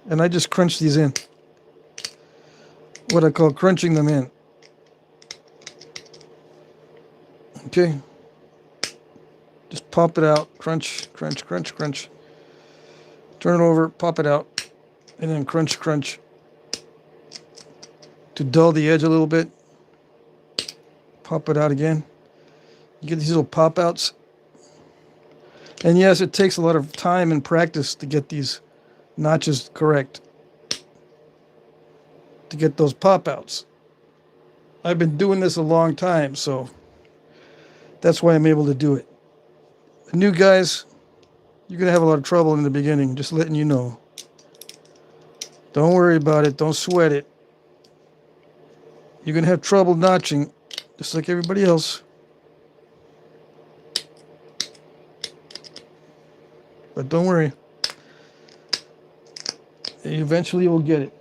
And I just crunch these in. What I call crunching them in. Okay. Just pop it out. Crunch, crunch, crunch, crunch. Turn it over, pop it out, and then crunch, crunch. To dull the edge a little bit. Pop it out again. You get these little pop outs. And yes, it takes a lot of time and practice to get these notches correct. To get those pop outs. I've been doing this a long time, so that's why I'm able to do it. The new guys, you're going to have a lot of trouble in the beginning, just letting you know. Don't worry about it. Don't sweat it. You're going to have trouble notching, just like everybody else. But don't worry. Eventually you'll get it.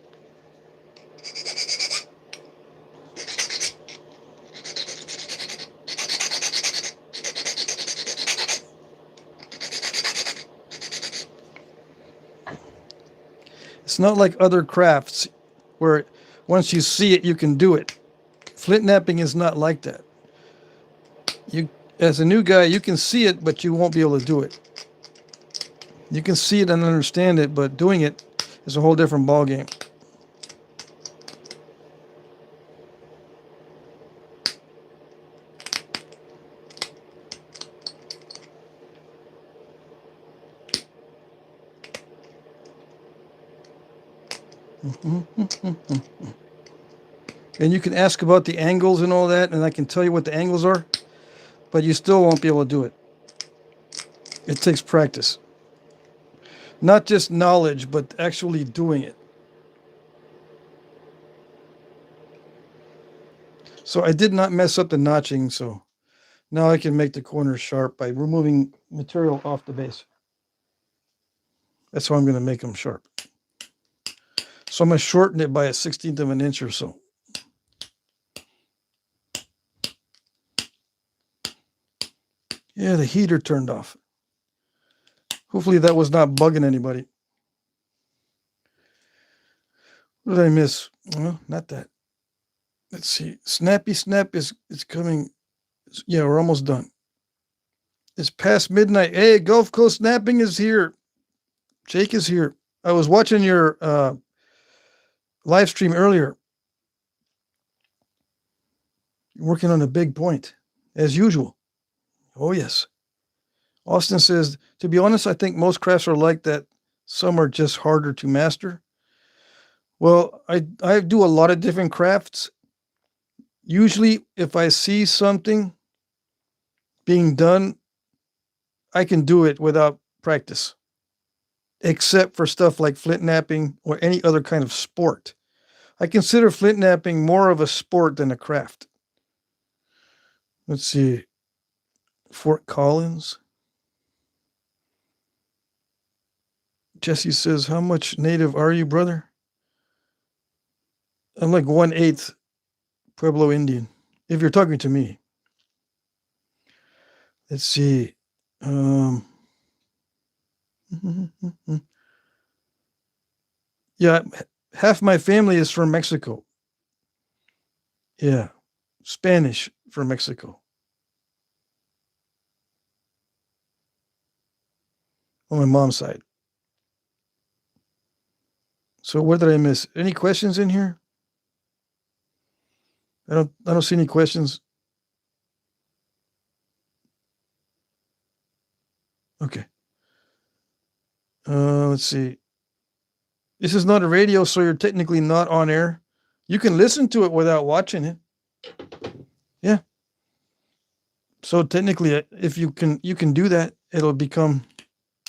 It's not like other crafts where once you see it, you can do it. Flint napping is not like that. You, as a new guy, you can see it, but you won't be able to do it. You can see it and understand it, but doing it is a whole different ballgame. And you can ask about the angles and all that, and I can tell you what the angles are, but you still won't be able to do it. It takes practice. Not just knowledge, but actually doing it. So I did not mess up the notching, so now I can make the corners sharp by removing material off the base. That's how I'm going to make them sharp. So I'm going to shorten it by 1/16 of an inch or so. Yeah, the heater turned off. Hopefully that was not bugging anybody. What did I miss? Well, not that. Let's see. Snappy Snap is coming. Yeah, we're almost done. It's past midnight. Hey, Gulf Coast Knapping is here. Jake is here. I was watching your live stream earlier. You're working on a big point, as usual. Oh, yes. Austin says, to be honest, I think most crafts are like that. Some are just harder to master. Well, I do a lot of different crafts. Usually, if I see something being done, I can do it without practice, except for stuff like flint napping or any other kind of sport. I consider flint napping more of a sport than a craft. Let's see. Fort Collins. Jesse says, how much native are you, brother? I'm like 1/8 Pueblo Indian, if you're talking to me. Let's see. Yeah, half my family is from Mexico. Yeah, Spanish from Mexico. On my mom's side. So what did I miss? Any questions in here? I don't see any questions. Okay. Let's see. This is not a radio, so you're technically not on air. You can listen to it without watching it. Yeah. So technically, if you can do that, it'll become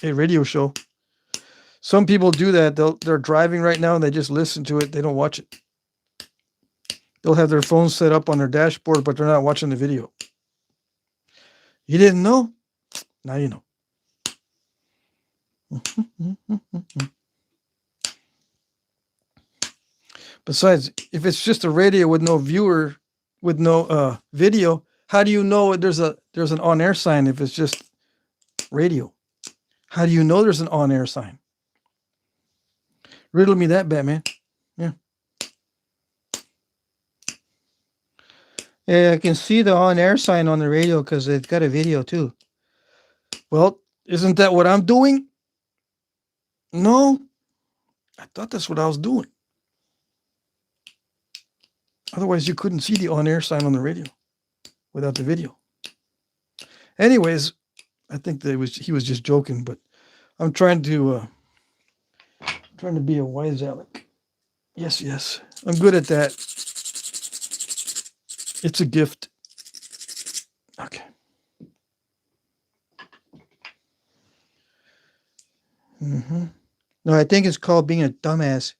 a radio show. Some people do that. They're driving right now and they just listen to it. They don't watch it. They'll have their phone set up on their dashboard, but they're not watching the video. You didn't know? Now you know. Besides, if it's just a radio with no viewer, with no video, how do you know there's an on-air sign if it's just radio? How do you know there's an on-air sign? Riddle me that, Batman. Yeah. Yeah, I can see the on-air sign on the radio because it's got a video too. Well, isn't that what I'm doing? No. I thought that's what I was doing. Otherwise, you couldn't see the on-air sign on the radio without the video. Anyways, I think he was just joking, but I'm trying to be a wise Alec. Yes. I'm good at that. It's a gift. Okay. No, I think it's called being a dumbass.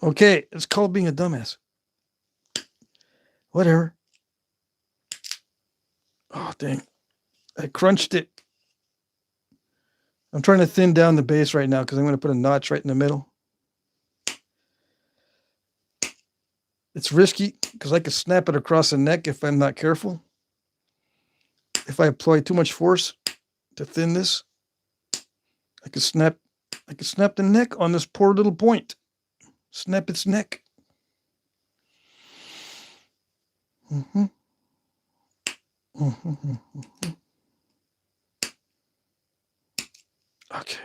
Okay, it's called being a dumbass. Whatever. Oh, dang. I crunched it. I'm trying to thin down the base right now because I'm going to put a notch right in the middle. It's risky because I could snap it across the neck if I'm not careful. If I apply too much force to thin this, I could snap I can snap the neck on this poor little point. Snap its neck. Mm-hmm. Mm-hmm. Mm-hmm. Okay.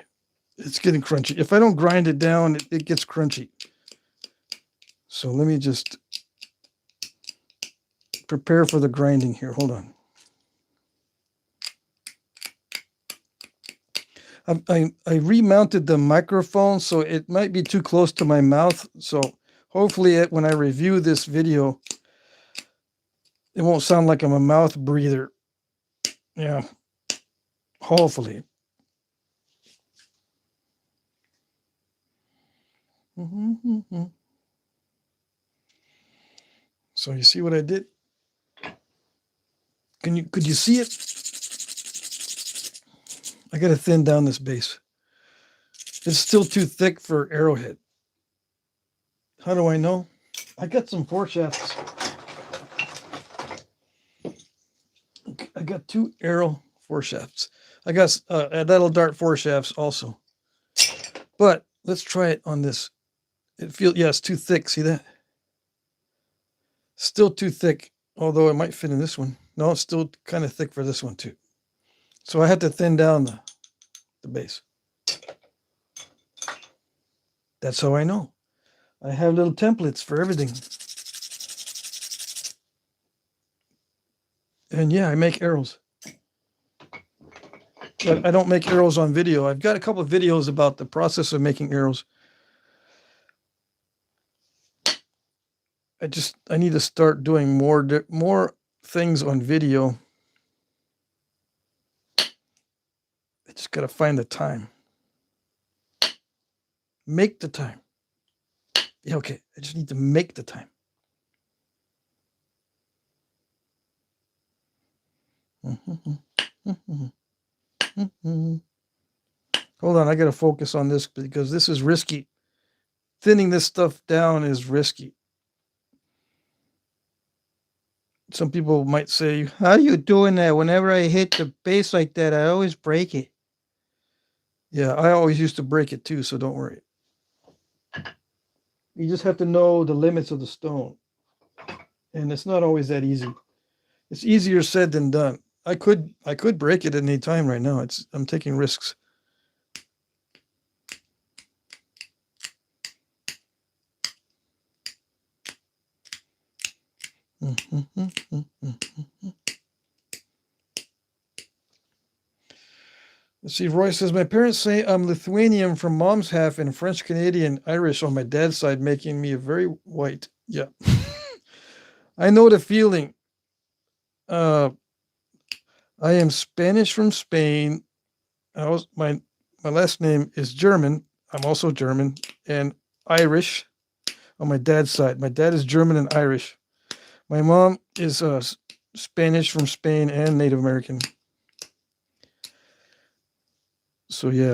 It's getting crunchy. If I don't grind it down, it gets crunchy. So let me just prepare for the grinding here. Hold on. I remounted the microphone, so it might be too close to my mouth. So hopefully when I review this video, it won't sound like I'm a mouth breather. Yeah, hopefully. So you see what I did? Could you see it? I got to thin down this base. It's still too thick for arrowhead. How do I know? I got some foreshafts. I got 2 arrow foreshafts. I got that'll dart foreshafts also. But let's try it on this. Yeah, it's too thick. See that? Still too thick, although it might fit in this one. No, it's still kind of thick for this one too. So I had to thin down the base. That's how I know. I have little templates for everything. And yeah, I make arrows. But I don't make arrows on video. I've got a couple of videos about the process of making arrows. I need to start doing more things on video. I just got to find the time. Make the time. Yeah, okay. I just need to make the time. Hold on, I got to focus on this because this is risky. Thinning this stuff down is risky. Some people might say, how are you doing that? Whenever I hit the base like that, I always break it. Yeah, I always used to break it too, so don't worry. You just have to know the limits of the stone. And it's not always that easy. It's easier said than done. I could break it at any time right now. I'm taking risks. Let's see, Roy says, my parents say I'm Lithuanian from mom's half and French Canadian Irish on my dad's side, making me very white. Yeah. I know the feeling. I am Spanish from Spain. My last name is German. I'm also German and Irish on my dad's side. My dad is German and Irish. My mom is Spanish from Spain and Native American. So yeah.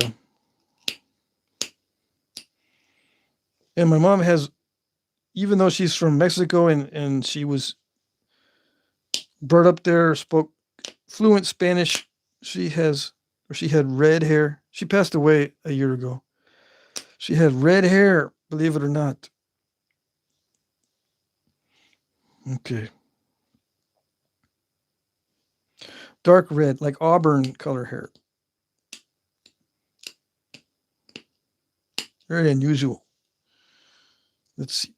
And my mom has, even though she's from Mexico and she was brought up there, spoke fluent Spanish, she had red hair. She passed away a year ago. She had red hair, believe it or not. Okay. Dark red, like auburn color hair. Very unusual. Let's see.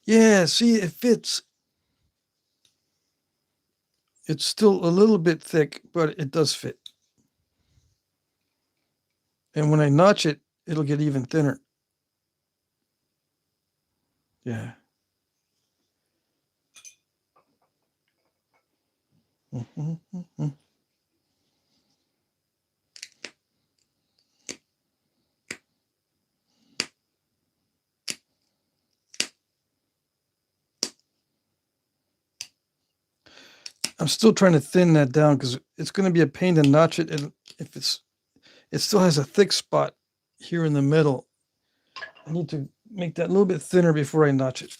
Yeah, see, it fits. It's still a little bit thick, but it does fit. And when I notch it, it'll get even thinner. Yeah. I'm still trying to thin that down because it's going to be a pain to notch it. And if it still has a thick spot here in the middle, I need to make that a little bit thinner before I notch it.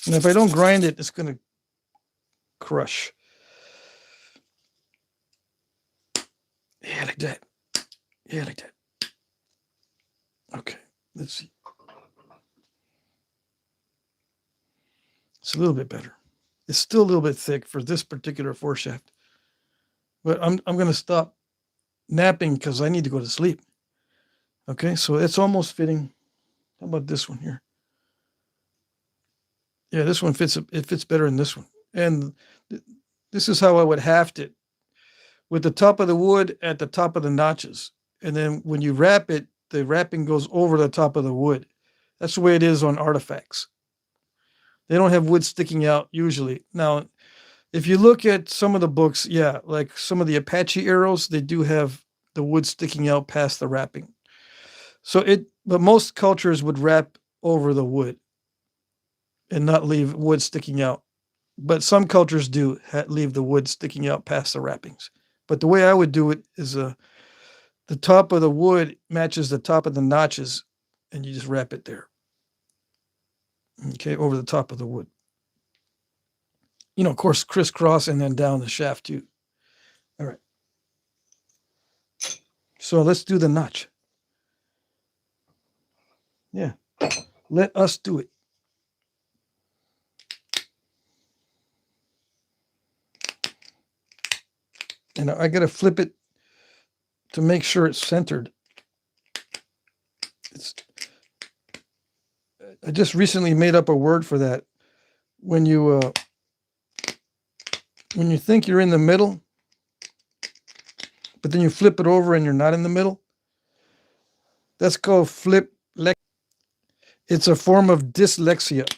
And if I don't grind it, it's going to crush. Yeah, like that. Yeah, like that. Okay, let's see. It's a little bit better. It's still a little bit thick for this particular foreshaft. But I'm going to stop napping because I need to go to sleep. Okay, so it's almost fitting. How about this one here? Yeah, this one fits. It fits better than this one. And this is how I would haft it, with the top of the wood at the top of the notches. And then when you wrap it, the wrapping goes over the top of the wood. That's the way it is on artifacts. They don't have wood sticking out usually. Now, if you look at some of the books, yeah, like some of the Apache arrows, they do have the wood sticking out past the wrapping. But most cultures would wrap over the wood and not leave wood sticking out. But some cultures do leave the wood sticking out past the wrappings. But the way I would do it is the top of the wood matches the top of the notches, and you just wrap it there. Okay, over the top of the wood. You know, of course, crisscross and then down the shaft too. All right. So let's do the notch. Yeah, let us do it. And I got to flip it to make sure it's centered. I just recently made up a word for that. When you think you're in the middle, but then you flip it over and you're not in the middle, that's called flip. It's a form of dyslexia.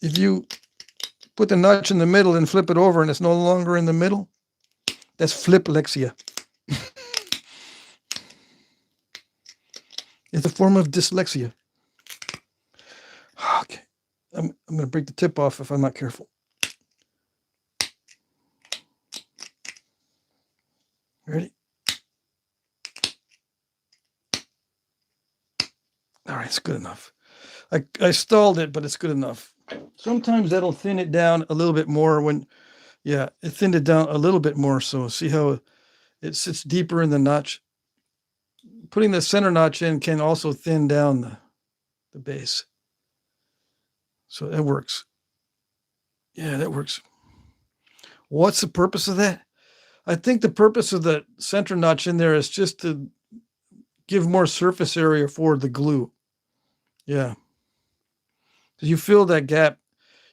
If you put the notch in the middle and flip it over and it's no longer in the middle, that's fliplexia. It's a form of dyslexia. Okay, I'm going to break the tip off if I'm not careful. Ready? All right, it's good enough. I stalled it, but it's good enough. Sometimes that'll thin it down a little bit more when, yeah, it thinned it down a little bit more. So see how it sits deeper in the notch. Putting the center notch in can also thin down the base. So that works. Yeah, that works. What's the purpose of that? I think the purpose of the center notch in there is just to give more surface area for the glue. Yeah. Because you fill that gap.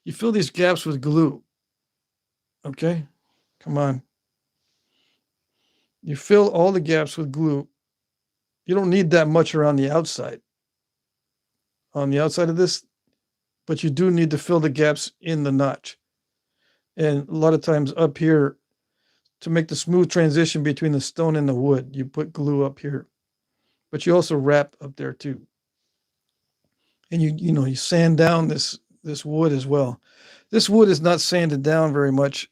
You fill these gaps with glue. Okay? Come on. You fill all the gaps with glue. You don't need that much around the outside. On the outside of this, but you do need to fill the gaps in the notch. And a lot of times up here, to make the smooth transition between the stone and the wood, you put glue up here. But you also wrap up there too. And you sand down this wood as well. This wood is not sanded down very much,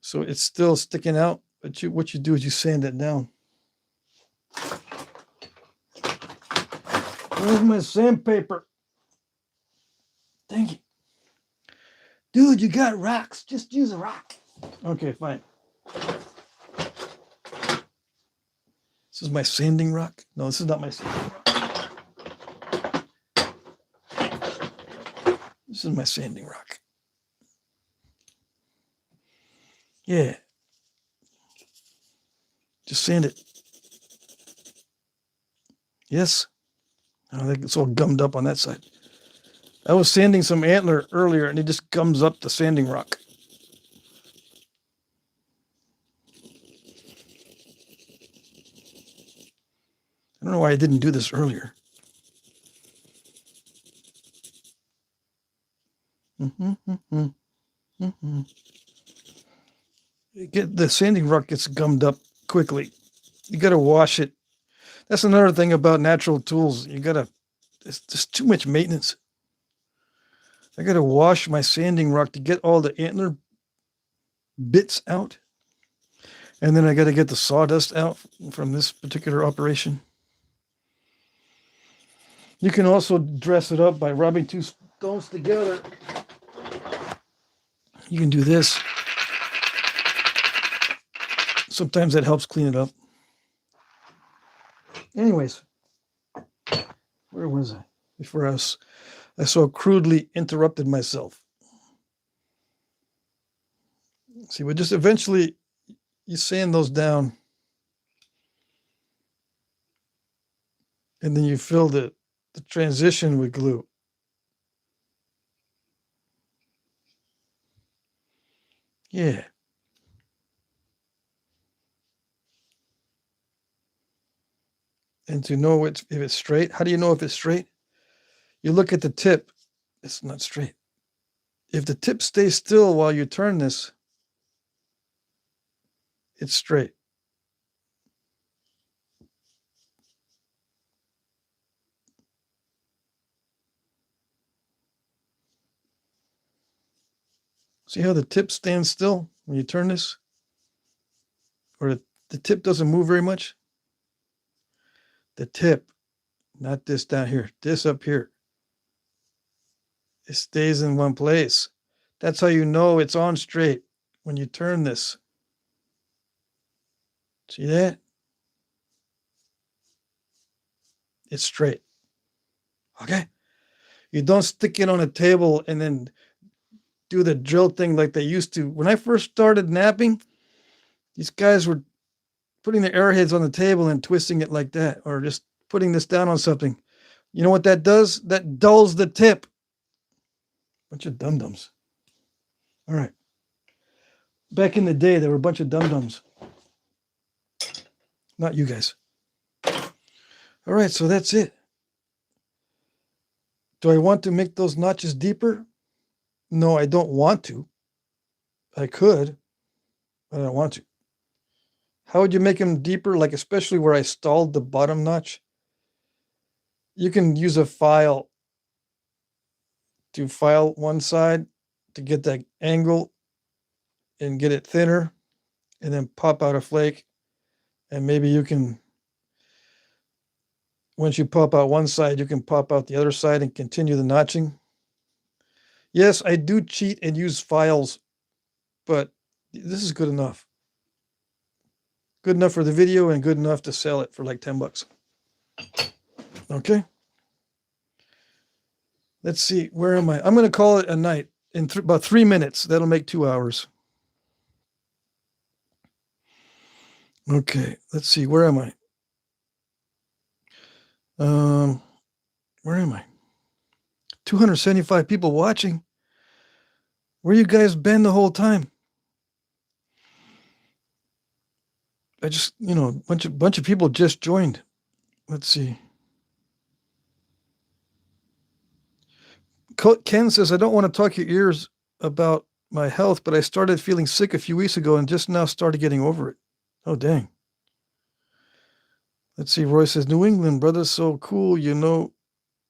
so it's still sticking out. But what you do is you sand it down. Where's my sandpaper? Thank you. Dude, you got rocks. Just use a rock. Okay, fine. This is my sanding rock. No, this is not my sanding rock. This is my sanding rock. Yeah. Just sand it. Yes. I think it's all gummed up on that side. I was sanding some antler earlier and it just gums up the sanding rock. I don't know why I didn't do this earlier. The sanding rock gets gummed up quickly. You got to wash it. That's another thing about natural tools. It's just too much maintenance. I got to wash my sanding rock to get all the antler bits out. And then I got to get the sawdust out from this particular operation. You can also dress it up by rubbing two stones together. You can do this. Sometimes that helps clean it up. Anyways, where was I? Before I so crudely interrupted myself. See, but just eventually you sand those down. And then you fill the transition with glue. Yeah. And to know if it's straight, how do you know if it's straight? You look at the tip, it's not straight. If the tip stays still while you turn this, it's straight. See how the tip stands still when you turn this? Or the tip doesn't move very much? The tip, not this down here, this up here. It stays in one place. That's how you know it's on straight when you turn this. See that? It's straight. Okay? You don't stick it on a table and then do the drill thing like they used to. When I first started napping, these guys were putting their arrowheads on the table and twisting it like that, or just putting this down on something. You know what that does? That dulls the tip. Bunch of dum-dums. All right. Back in the day, there were a bunch of dum-dums. Not you guys. All right, so that's it. Do I want to make those notches deeper? No, I don't want to. I could, but I don't want to. How would you make them deeper? Like especially where I stalled the bottom notch. You can use a file to file one side to get that angle and get it thinner, and then pop out a flake. And maybe you can, once you pop out one side, you can pop out the other side and continue the notching. Yes, I do cheat and use files, but this is good enough. Good enough for the video and good enough to sell it for like $10. Okay. Let's see. Where am I? I'm going to call it a night in about 3 minutes. That'll make 2 hours. Okay. Let's see. Where am I? Where am I? 275 people watching. Where you guys been the whole time? I just, bunch of people just joined. Let's see. Ken says, I don't want to talk your ears about my health, but I started feeling sick a few weeks ago and just now started getting over it. Oh, dang. Let's see. Roy says, New England, brother, so cool.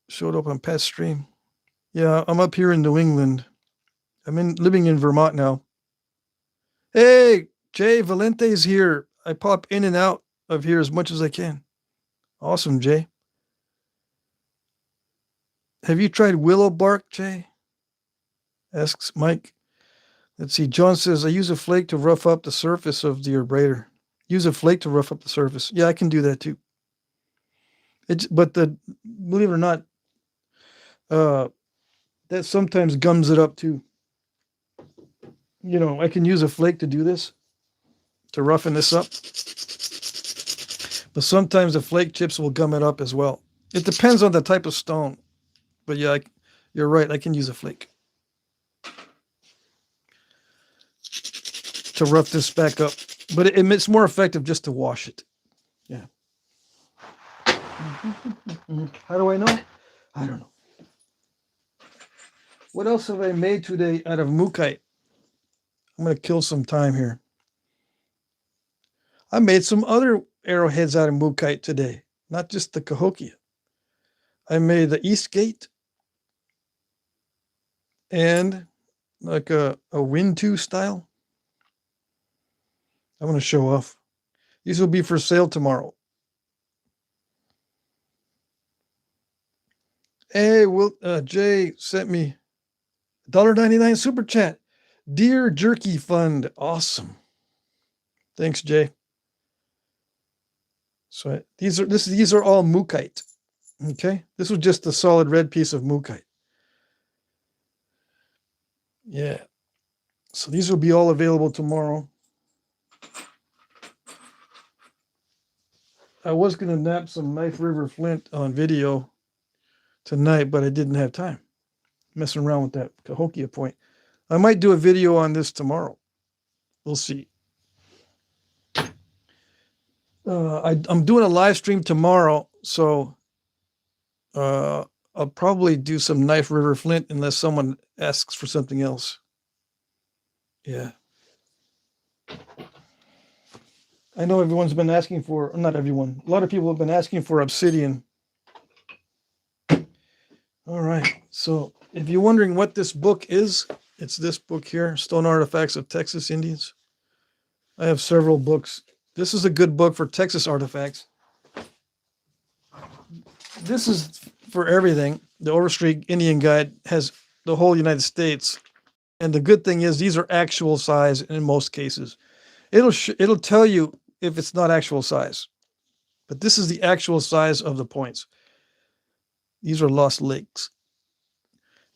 Showed up on Pat's stream. Yeah, I'm up here in New England. I'm living in Vermont now. Hey, Jay Valente's here. I pop in and out of here as much as I can. Awesome, Jay. Have you tried willow bark, Jay? Asks Mike. Let's see. John says, I use a flake to rough up the surface of the abrader. Use a flake to rough up the surface. Yeah, I can do that too. Believe it or not, that sometimes gums it up too. I can use a flake to do this, to roughen this up. But sometimes the flake chips will gum it up as well. It depends on the type of stone. But yeah, you're right. I can use a flake to rough this back up. But it's more effective just to wash it. Yeah. How do I know? I don't know. What else have I made today out of Mookaite? I'm going to kill some time here. I made some other arrowheads out of Mookaite today, not just the cahokia. I made the East Gate and like a Win2 style. I'm going to show off. These will be for sale tomorrow. Hey, Jay sent me $1.99 super chat. Deer Jerky Fund. Awesome. Thanks, Jay. So these are all Mookaite. Okay, this was just a solid red piece of Mookaite. Yeah. So these will be all available tomorrow. I was going to nap some Knife River Flint on video tonight, but I didn't have time. Messing around with that cahokia point. I might do a video on this tomorrow. We'll see. I'm doing a live stream tomorrow, so I'll probably do some Knife River Flint unless someone asks for something else. Yeah. I know everyone's been asking for, not everyone, a lot of people have been asking for obsidian. All right. So if you're wondering what this book is, it's this book here, Stone Artifacts of Texas Indians. I have several books. This is a good book for Texas artifacts. This is for everything. The Overstreet Indian Guide has the whole United States. And the good thing is these are actual size in most cases. It'll tell you if it's not actual size. But this is the actual size of the points. These are Lost Lakes.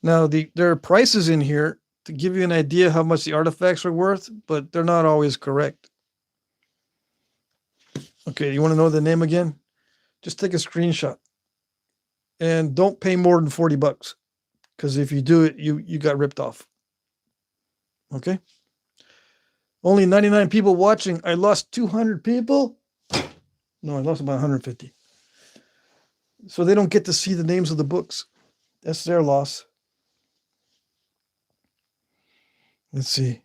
Now, there are prices in here to give you an idea how much the artifacts are worth, but they're not always correct. Okay, you want to know the name again? Just take a screenshot. And don't pay more than $40, because if you do it, you got ripped off. Okay? Only 99 people watching. I lost 200 people? No, I lost about 150. So they don't get to see the names of the books. That's their loss. Let's see.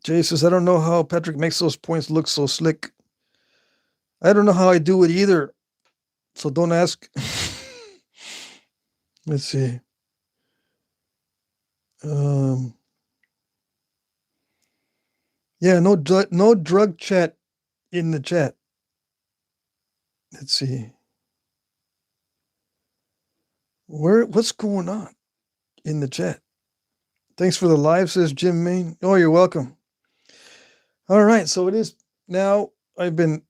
Jay says, I don't know how Patrick makes those points look so slick. I don't know how I do it either. So don't ask. Let's see. Yeah, no drug chat in the chat. Let's see. What's going on in the chat? Thanks for the live, says Jim Main. Oh, you're welcome. All right, so it is now. I've been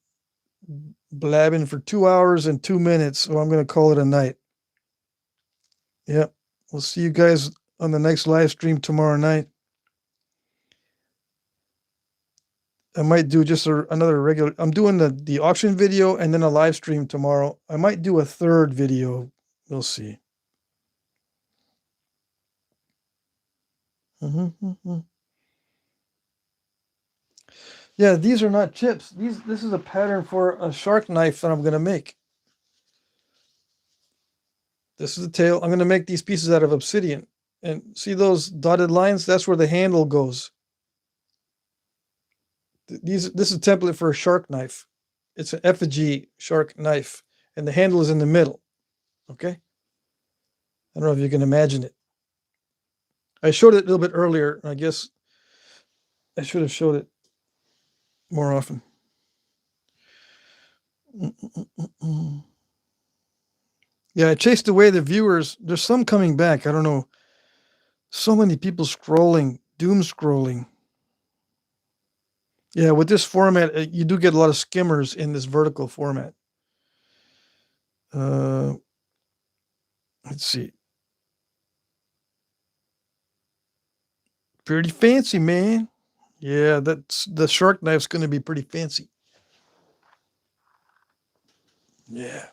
blabbing for 2 hours and 2 minutes, so I'm going to call it a night. Yep. We'll see you guys on the next live stream tomorrow night. I might do just another regular. I'm doing the auction video and then a live stream tomorrow. I might do a third video. We'll see. Yeah, these are not chips. This is a pattern for a shark knife that I'm going to make. This is the tail. I'm going to make these pieces out of obsidian. And see those dotted lines? That's where the handle goes. This is a template for a shark knife. It's an effigy shark knife. And the handle is in the middle. Okay? I don't know if you can imagine it. I showed it a little bit earlier. I guess I should have showed it more often. Yeah, I chased away the viewers. There's some coming back. I don't know. So many people scrolling, doom scrolling. Yeah, with this format, you do get a lot of skimmers in this vertical format. Let's see. Pretty fancy, man. Yeah, the shark knife's going to be pretty fancy. Yeah.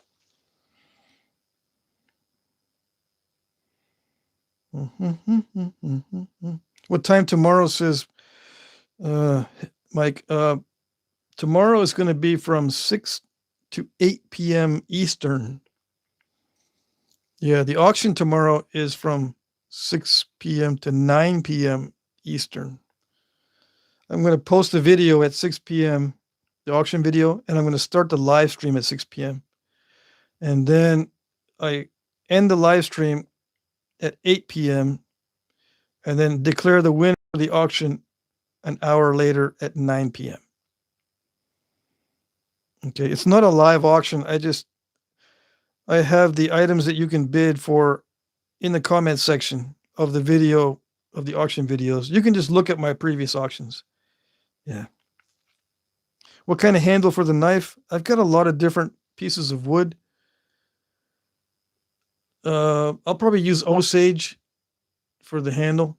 What time tomorrow, says Mike? Tomorrow is going to be from 6 to 8 p.m. Eastern. Yeah, the auction tomorrow is from 6 p.m. to 9 p.m. Eastern. I'm going to post a video at 6 p.m., the auction video, and I'm going to start the live stream at 6 p.m. And then I end the live stream at 8 p.m. and then declare the winner of the auction an hour later at 9 p.m. Okay, it's not a live auction. I have the items that you can bid for in the comment section of the video, of the auction videos. You can just look at my previous auctions. Yeah. What kind of handle for the knife? I've got a lot of different pieces of wood. I'll probably use Osage for the handle.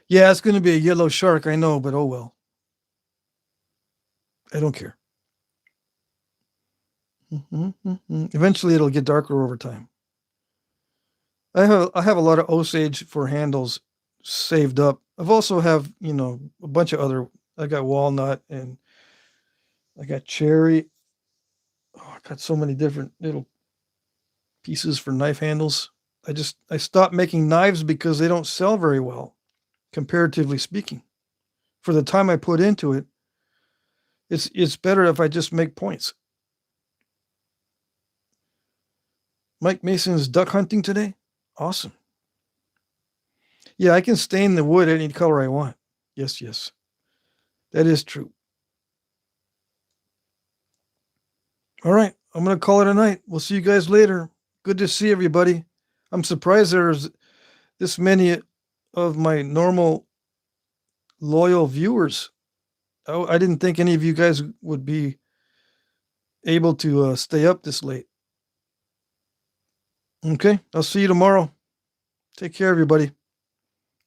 Yeah, it's going to be a yellow shark, I know, but oh well. I don't care. Eventually, it'll get darker over time. I have a lot of Osage for handles saved up. I've also have, you know, a bunch of other. I got walnut and I got cherry. Oh, I got so many different little pieces for knife handles. I stopped making knives because they don't sell very well, comparatively speaking. For the time I put into it, it's better if I just make points. Mike Mason's duck hunting today? Awesome. Yeah, I can stain the wood any color I want. Yes, yes. That is true. All right, I'm going to call it a night. We'll see you guys later. Good to see everybody. I'm surprised there's this many of my normal loyal viewers. I didn't think any of you guys would be able to stay up this late. Okay, I'll see you tomorrow. Take care, everybody.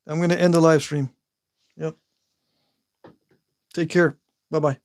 I'm going to end the live stream. Yep. Take care. Bye-bye.